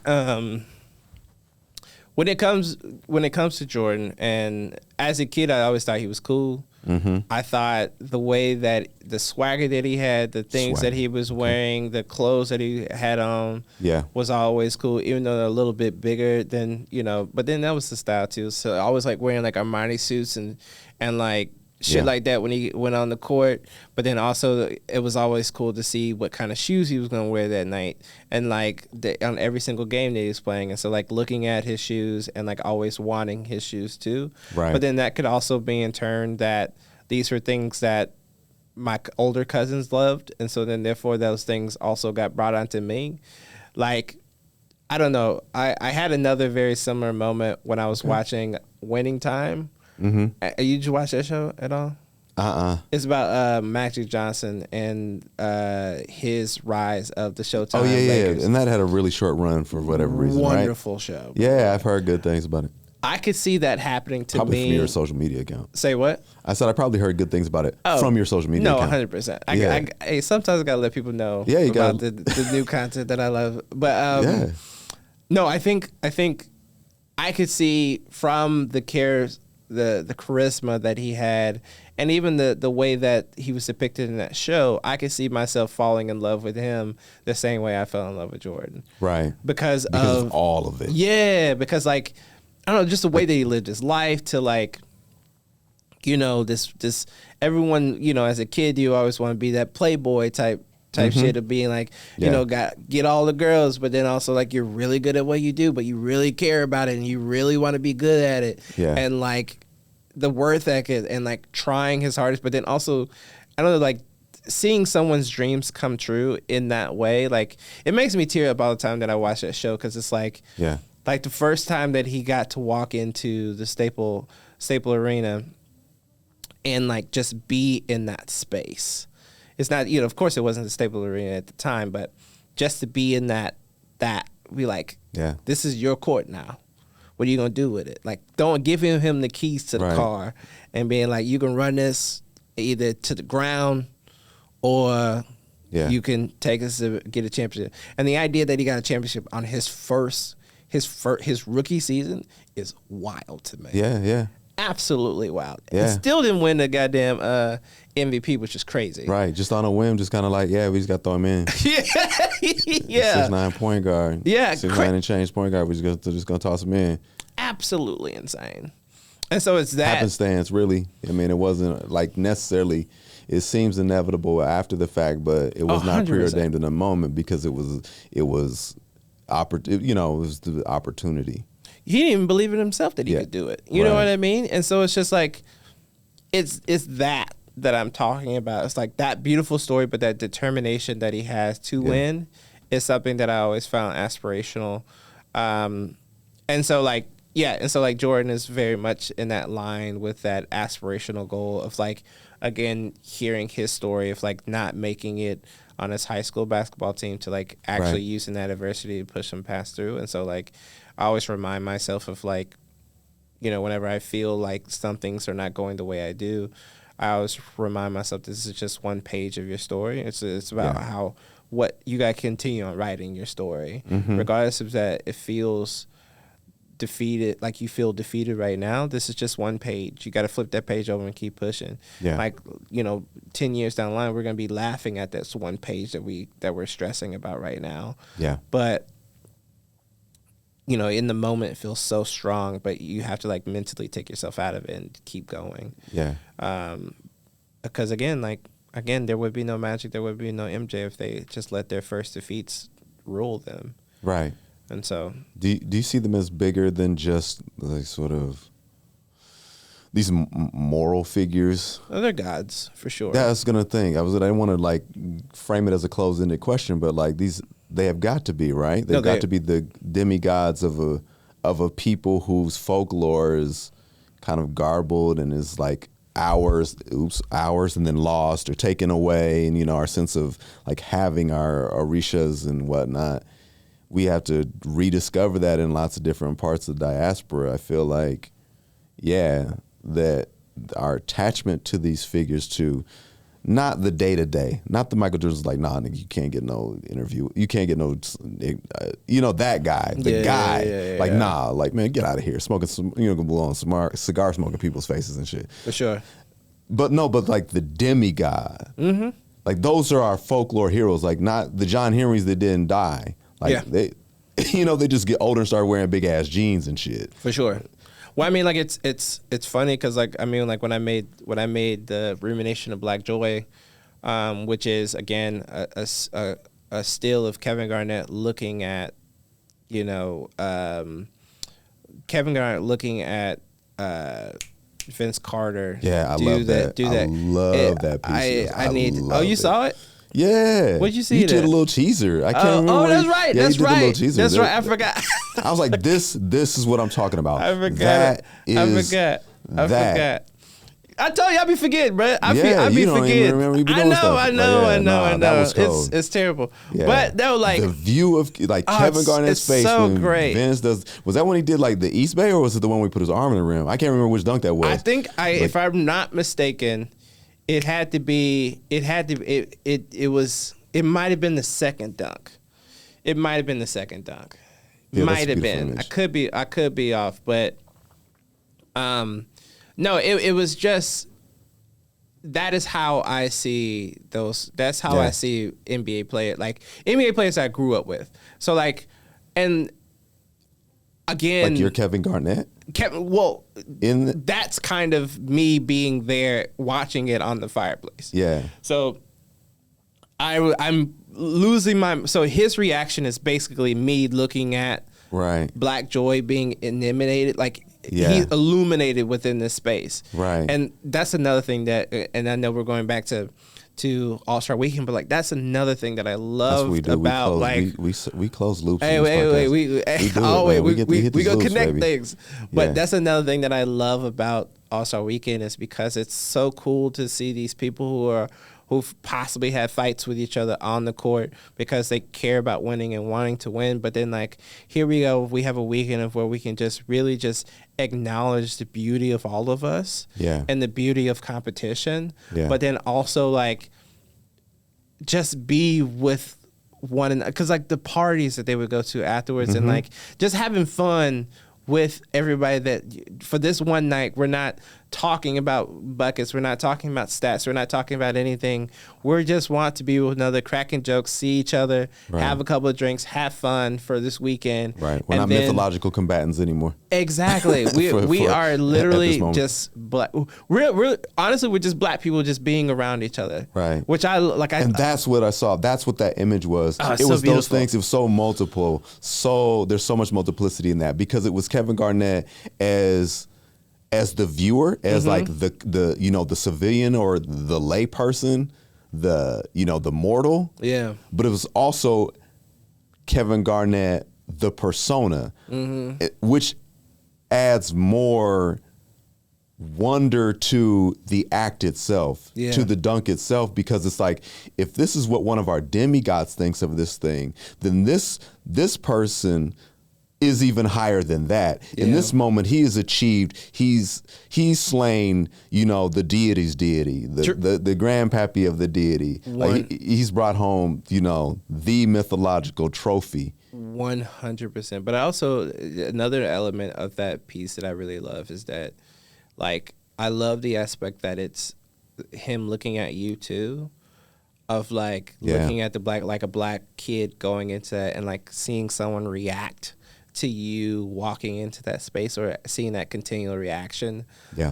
when it comes to Jordan, and as a kid, I always thought he was cool. Mm-hmm. I thought the way that the swagger that he had, the things that he was wearing, the clothes that he had on, was always cool. Even though they're a little bit bigger than, you know, but then that was the style too. So I always like wearing like Armani suits and like shit like that when he went on the court. But then also it was always cool to see what kind of shoes he was going to wear that night, and like on every single game that he was playing. And so like looking at his shoes and like always wanting his shoes too. Right. But then that could also be in turn that these were things that my older cousins loved, and so then therefore those things also got brought onto me. Like, I don't know. I had another very similar moment when I was watching Winning Time. Mm-hmm. Did you watch that show at all? It's about Magic Johnson and his rise of the Showtime. Oh yeah, Lakers. And that had a really short run for whatever reason. Wonderful show. Yeah, I've heard good things about it. I could see that happening to probably me. From your social media account. Say what? I said I probably heard good things about it from your social media account. No, 100%. I sometimes I gotta let people know about the new content that I love. But no, I think I could see from the charisma that he had, and even the way that he was depicted in that show, I could see myself falling in love with him the same way I fell in love with Jordan. Right. Because of all of it. Yeah, because like, I don't know, just the way that he lived his life, to like, you know, this everyone, you know, as a kid, you always want to be that playboy type shit of being like, you know, get all the girls, but then also like you're really good at what you do, but you really care about it and you really want to be good at it. Yeah. And like the worth ethic and like trying his hardest, but then also, I don't know, like seeing someone's dreams come true in that way, like it makes me tear up all the time that I watch that show, because it's like, like the first time that he got to walk into the Staple Arena and like just be in that space. It's not, you know, of course it wasn't the Staples Arena at the time, but just to be in that that. Be like, Yeah. this is your court now. What are you gonna do with it? Like, don't give him the keys to the Right. car and being like, you can run this either to the ground or Yeah. you can take us to get a championship. And the idea that he got a championship on his rookie season is wild to me. Yeah, yeah. Absolutely wild. Yeah. And still didn't win the goddamn MVP, which is crazy. Right. Just on a whim, just kind of like, yeah, we just got to throw him in. Yeah. 6'9" point guard. Yeah, 6'9" and change point guard. We're just gonna toss him in. Absolutely insane. And so it's that. Happenstance, really. I mean, it wasn't like necessarily. It seems inevitable after the fact, but it was not 100%. preordained in the moment because it was the opportunity. He didn't even believe in himself that he Yeah. could do it. You know Right. what I mean? And so it's just like, it's that I'm talking about. It's like that beautiful story, but that determination that he has to win is something that I always found aspirational. And so like Jordan is very much in that line with that aspirational goal of like, again, hearing his story of like not making it on his high school basketball team to like actually Right. using that adversity to push him past through. And so like, I always remind myself of like, you know, whenever I feel like some things are not going the way I do, I always remind myself this is just one page of your story. It's about what you got to continue on writing your story, regardless of that it feels defeated, like you feel defeated right now. This is just one page. You got to flip that page over and keep pushing. Yeah. Like, you know, 10 years down the line, we're going to be laughing at this one page that we're stressing about right now. Yeah. But you know, in the moment it feels so strong, but you have to like mentally take yourself out of it and keep going. Yeah. Because again, there would be no Magic, there would be no MJ if they just let their first defeats rule them. Right. And so, Do you see them as bigger than just like sort of these moral figures? oh, they're gods for sure. That's gonna think. I didn't want to like frame it as a closed-ended question, but like they have got to be, right? They've got to be the demigods of a people whose folklore is kind of garbled and is like ours, and then lost or taken away, and you know our sense of like having our orishas and whatnot. We have to rediscover that in lots of different parts of the diaspora. I feel like, that our attachment to these figures too. Not the day-to-day. Not the Michael Jordan's like, nah, nigga, you can't get no interview. You can't get no, that guy. The guy. Yeah. Like, nah, like, man, get out of here. Smoking some, gonna blow on cigar smoking people's faces and shit. For sure. But like the demigod. Mm-hmm. Like, those are our folklore heroes. Like, not the John Henrys that didn't die. Like, they just get older and start wearing big-ass jeans and shit. For sure. Well, I mean, like it's funny because like I mean, like when I made the Rumination of Black Joy, which is again a still of Kevin Garnett looking at, Kevin Garnett looking at Vince Carter. Yeah, I love that. I love that piece. You saw it? Yeah. What'd you see? You did a little teaser. I can't remember. Oh, that's right. Yeah, that's you did right. a little teaser. That's right. I forgot. I was like, this is what I'm talking about. I forgot. I forgot. I told you I be forgetting, bro. I be don't forgetting. even remember you be doing stuff. I know. That was cold. It's terrible. Yeah. But they were like the view of like Kevin Garnett's it's face so when great. Vince does. Was that when he did like the East Bay, or was it the one where he put his arm in the rim? I can't remember which dunk that was. I think if I'm not mistaken, it might have been the second dunk. It might have been the second dunk. Yeah, might have beautiful been. image. I could be off, but no, it was just that is how I see those. That's how I see NBA players, like NBA players I grew up with. So like, and again, like you're Kevin Garnett. That's kind of me being there watching it on the fireplace. Yeah. So I'm losing my. So his reaction is basically me looking at Black Joy being eliminated, like he's illuminated within this space. Right. And that's another thing that, and I know we're going back to All-Star Weekend, but like that's another thing that I love about we close loops. Hey, we go connect things. But that's another thing that I love about All-Star Weekend is because it's so cool to see these people who've possibly had fights with each other on the court because they care about winning and wanting to win. But then, like, here we go. We have a weekend of where we can just really just acknowledge the beauty of all of us and the beauty of competition. Yeah. But then also, like, just be with one another. Because, like, the parties that they would go to afterwards and, like, just having fun with everybody, that for this one night, we're not talking about buckets, we're not talking about stats, we're not talking about anything. We just want to be with another, cracking jokes, see each other, have a couple of drinks, have fun for this weekend. Right. We're not mythological combatants anymore. Exactly. We are literally just black. We're honestly, we're just black people just being around each other. Right. Which I like. And that's what I saw. That's what that image was. Oh, it was so beautiful. Those things. It was so multiple. So there's so much multiplicity in that, because it was Kevin Garnett as the viewer, as like the you know, the civilian or the lay person, the, you know, the mortal. Yeah. But it was also Kevin Garnett, the persona, which adds more wonder to the act itself, to the dunk itself, because it's like, if this is what one of our demigods thinks of this thing, then this person is even higher than that. In this moment, he has achieved, he's slain, you know, the deity's deity, the grandpappy of the deity. Like, he's brought home, you know, the mythological trophy. 100%. But I also, another element of that piece that I really love is that, like, I love the aspect that it's him looking at you too, of like looking at the like a black kid going into that and like seeing someone react to you walking into that space, or seeing that continual reaction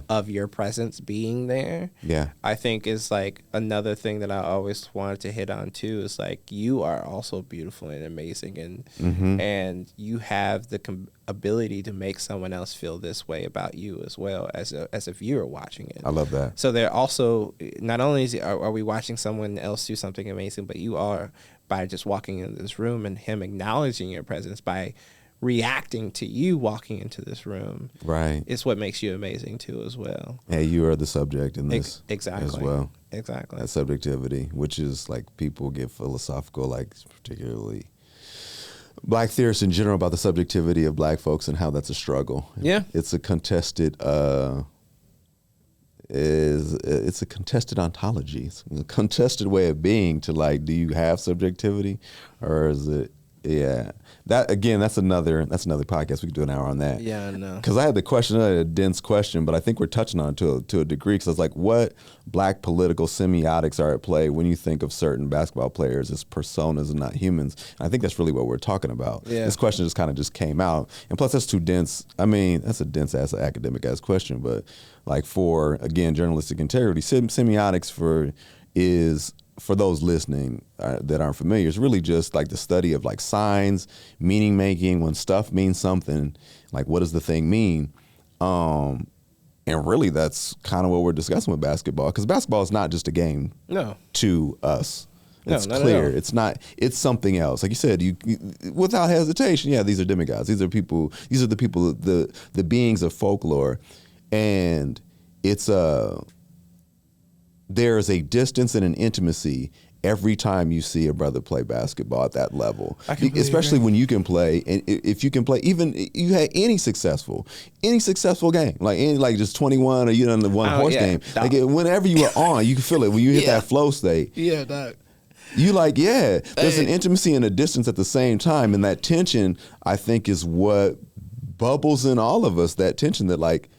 of your presence being there. Yeah, I think is like another thing that I always wanted to hit on too, is like, you are also beautiful and amazing, and you have the ability to make someone else feel this way about you as well, as a viewer watching it. I love that. So they're also, not only are we watching someone else do something amazing, but you are, by just walking into this room and him acknowledging your presence by reacting to you walking into this room, right? It's what makes you amazing too, as well. Hey, you are the subject in this exactly as well. Exactly. That subjectivity, which is like, people get philosophical, like particularly black theorists in general, about the subjectivity of black folks and how that's a struggle. Yeah, it's a contested. It's a contested ontology. It's a contested way of being. To like, do you have subjectivity, or is it? Yeah, that again, that's another podcast. We could do an hour on that. Yeah, I know. Because I had the question, a dense question, but I think we're touching on it to a degree. Because I was like, what black political semiotics are at play when you think of certain basketball players as personas and not humans? And I think that's really what we're talking about. Yeah. This question just came out, and plus that's too dense. I mean, that's a dense ass academic ass question, but like, for again, journalistic integrity, semiotics for those listening that aren't familiar, it's really just like the study of like signs, meaning making. When stuff means something, like, what does the thing mean? And really, that's kind of what we're discussing with basketball, because basketball is not just a game. No. To us. It's clear. It's not. It's something else. Like you said, you without hesitation. Yeah, these are demigods. These are people. These are the people. The beings of folklore, and it's there's a distance and an intimacy every time you see a brother play basketball at that level, especially when you can play, and if you can play, even you had any successful game, like just 21, or you know, the one horse game, like whenever you are on, you can feel it when you hit that flow state. Yeah, dog. You like, there's an intimacy and a distance at the same time, and that tension, I think, is what bubbles in all of us. That tension that like,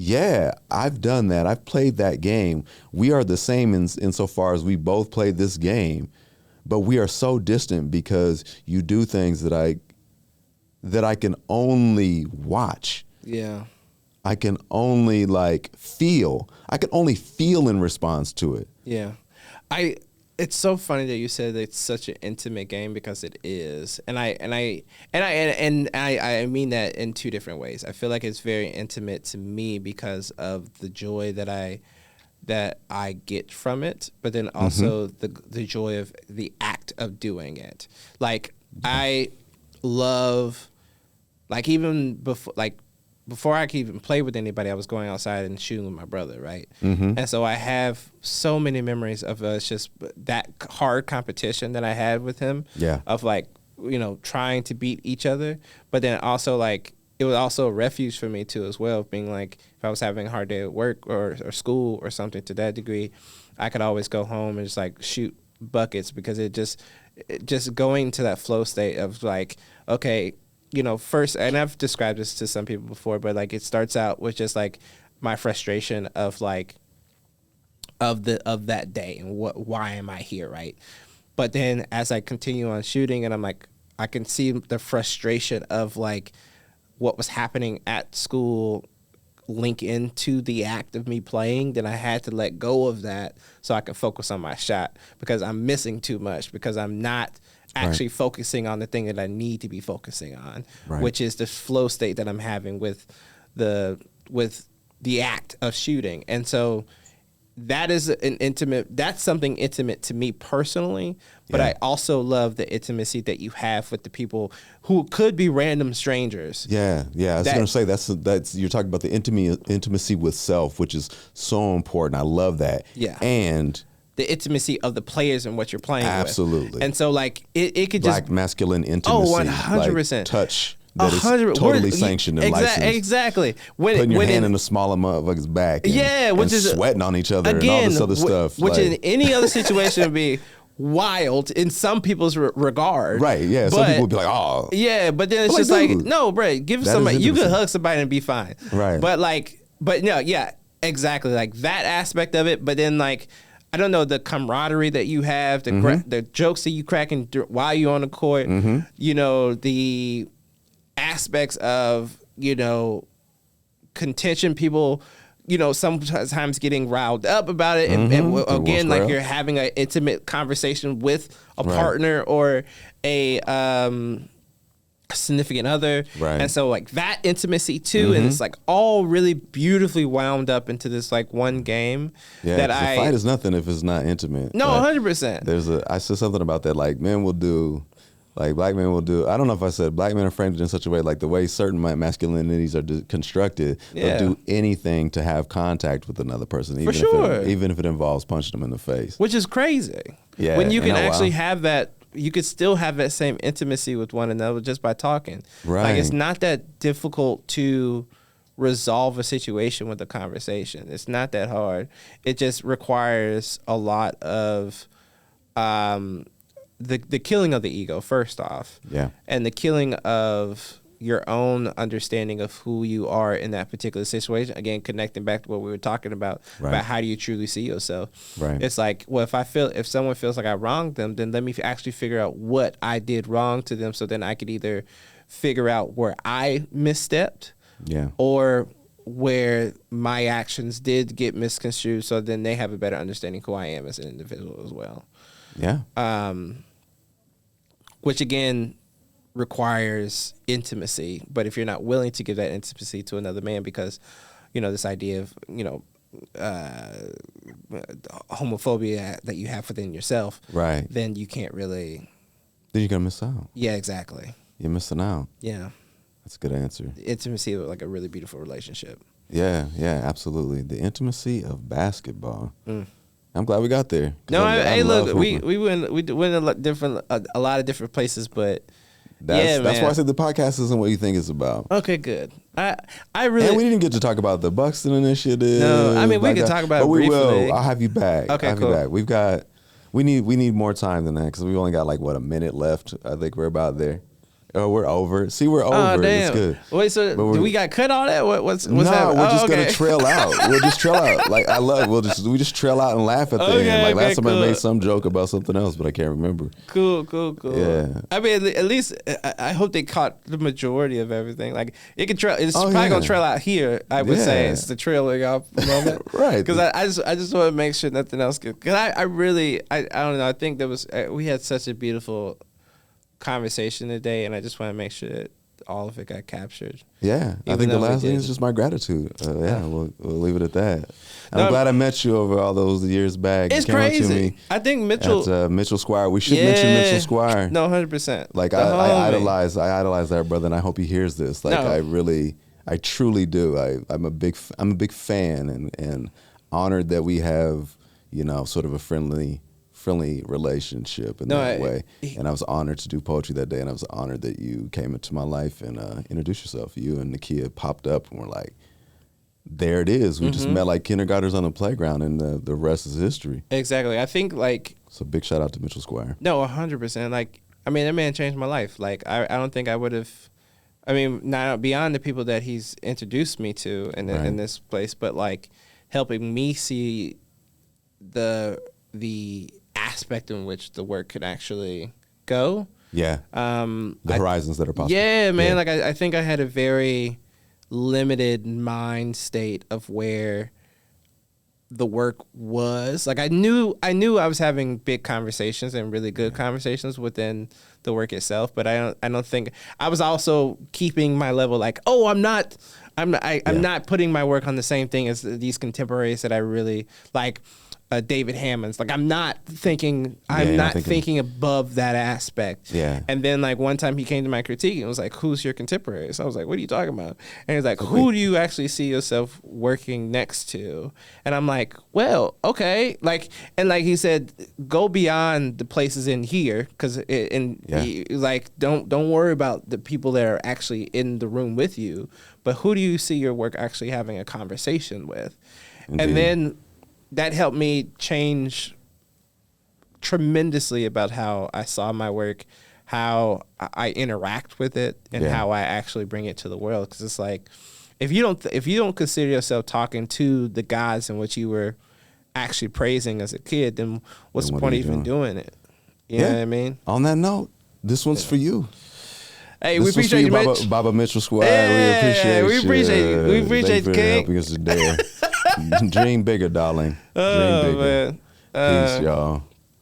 yeah, I've done that. I've played that game. We are the same insofar as we both played this game, but we are so distant because you do things that I can only watch. Yeah. I can only like feel. I can only feel in response to it. Yeah. It's so funny that you said that it's such an intimate game, because it is, and I mean that in two different ways. I feel like it's very intimate to me because of the joy that I get from it, but then also the joy of the act of doing it. Like, I love, like, even before, like, before I could even play with anybody, I was going outside and shooting with my brother, right? Mm-hmm. And so I have so many memories of us just that hard competition that I had with him. Yeah. Of like, you know, trying to beat each other, but then also like it was also a refuge for me too as well, being like if I was having a hard day at work or school or something to that degree, I could always go home and just like shoot buckets because it just going to that flow state of like, okay, you know, first, and I've described this to some people before, but like it starts out with just like my frustration of like of that day and why am I here, right? But then as I continue on shooting and I'm like, I can see the frustration of like what was happening at school link into the act of me playing, then I had to let go of that so I could focus on my shot because I'm missing too much because I'm not actually focusing on the thing that I need to be focusing on, which is the flow state that I'm having with the act of shooting. And so that's something intimate to me personally, but I also love the intimacy that you have with the people who could be random strangers. Yeah. I was going to say that's you're talking about the intimacy with self, which is so important. I love that. Yeah. And the intimacy of the players and what you're playing with. Absolutely. And so like it could Black just masculine intimacy. 100%. Like touch that is totally sanctioned and licensed. Exactly. Putting your hand in a smaller motherfucker's back. Which is sweating on each other and all this other stuff. Which like, in any other situation would be wild in some people's regard. Right, yeah. Some people would be like, oh. Yeah, but then it's just like, no, bro, give somebody, you could hug somebody and be fine. Right. But no, yeah, exactly. Like that aspect of it. But then like, I don't know, the camaraderie that you have, the jokes that you cracking while you're on the court, you know, the aspects of, you know, contention, people, you know, sometimes getting riled up about it. And again, like you're having an intimate conversation with a partner or a significant other. Right. And so like that intimacy too, and it's like all really beautifully wound up into this like one game. Yeah, that the fight is nothing if it's not intimate. No, like, 100%. I said something about that, like men will do, like black men will do, I don't know if I said black men are framed in such a way, like the way certain masculinities are constructed, they'll do anything to have contact with another person, even if it involves punching them in the face. Which is crazy. Yeah. When you can actually have that, you could still have that same intimacy with one another just by talking. Right. Like it's not that difficult to resolve a situation with a conversation. It's not that hard. It just requires a lot of the killing of the ego first off. Yeah. And the killing of your own understanding of who you are in that particular situation. Again, connecting back to what we were talking about how do you truly see yourself. Right. It's like, well, if someone feels like I wronged them, then let me actually figure out what I did wrong to them, so then I could either figure out where I misstepped, or where my actions did get misconstrued, so then they have a better understanding who I am as an individual as well. Yeah. Which again requires intimacy, but if you're not willing to give that intimacy to another man because, you know, this idea of, you know, homophobia that you have within yourself, right, then you can't really. Then you're gonna miss out. Yeah, exactly. You're missing out. Yeah, that's a good answer. The intimacy of like a really beautiful relationship. Yeah, absolutely. The intimacy of basketball. I'm glad we got there. No, hey, look, we went a lot of different places, but that's why I said the podcast isn't what you think it's about. Okay, good. I really, and we didn't get to talk about the Buxton initiative. No, I mean we can talk about it briefly. But we will. I'll have you back. Okay, cool. We need more time than that because we've only got like a minute left. I think we're about there. Oh, we're over. See, we're over. Oh, damn. It's good. Wait, so do we got cut all that? What's no, happening? We're just gonna trail out. We'll just trail out. Like we just trail out and laugh at the end. Like last time I made some joke about something else, but I can't remember. Cool. Yeah. I mean, at least I hope they caught the majority of everything. Like it can trail. It's probably gonna trail out here. I would say it's the trailing off moment, right? Because I just want to make sure nothing else. Because I really I don't know. I think there was we had such a beautiful conversation today, and I just want to make sure that all of it got captured. Yeah, I think the last thing is just my gratitude. We'll leave it at that. I'm glad I met you over all those years back. It's you came crazy. Up to me I think Mitchell at Mitchell Squire. We should mention Mitchell Squire. No, 100%. Like I idolize that brother, and I hope he hears this. Like I truly do. I'm a big fan and honored that we have, you know, sort of a friendly relationship in that way. And I was honored to do poetry that day, and I was honored that you came into my life and introduced yourself. You and Nakia popped up and were like, there it is. We just met like kindergartners on the playground, and the rest is history. Exactly. I think like. So big shout out to Mitchell Squire. No, 100%. Like, I mean, that man changed my life. Like, I don't think I would have. I mean, not beyond the people that he's introduced me to in this place, but like helping me see the aspect in which the work could actually go. Yeah. The horizons that are possible. Yeah, man. Yeah. Like I think I had a very limited mind state of where the work was. Like I knew I was having big conversations and really good conversations within the work itself, but I don't think I was also keeping my level like, oh, I'm not putting my work on the same thing as these contemporaries that I really like. David Hammond's like I'm not thinking above that aspect. Yeah. And then like one time he came to my critique and was like, "Who's your contemporary?" So I was like, "What are you talking about?" And he's like, "Who do you actually see yourself working next to?" And I'm like, "Well, okay." Like and like he said, go beyond the places in here because like don't worry about the people that are actually in the room with you, but who do you see your work actually having a conversation with? Indeed. And then that helped me change tremendously about how I saw my work, how I interact with it, and how I actually bring it to the world. Because it's like, if you don't consider yourself talking to the gods in which you were actually praising as a kid, then what's the point of even doing it? You know what I mean? On that note, this one's for you. Hey, we appreciate you, Mitch. Baba Mitchell Squad. Yeah, we appreciate you. We appreciate you, King. Helping us today. Dream bigger, darling. Dream bigger. Man. Peace, y'all.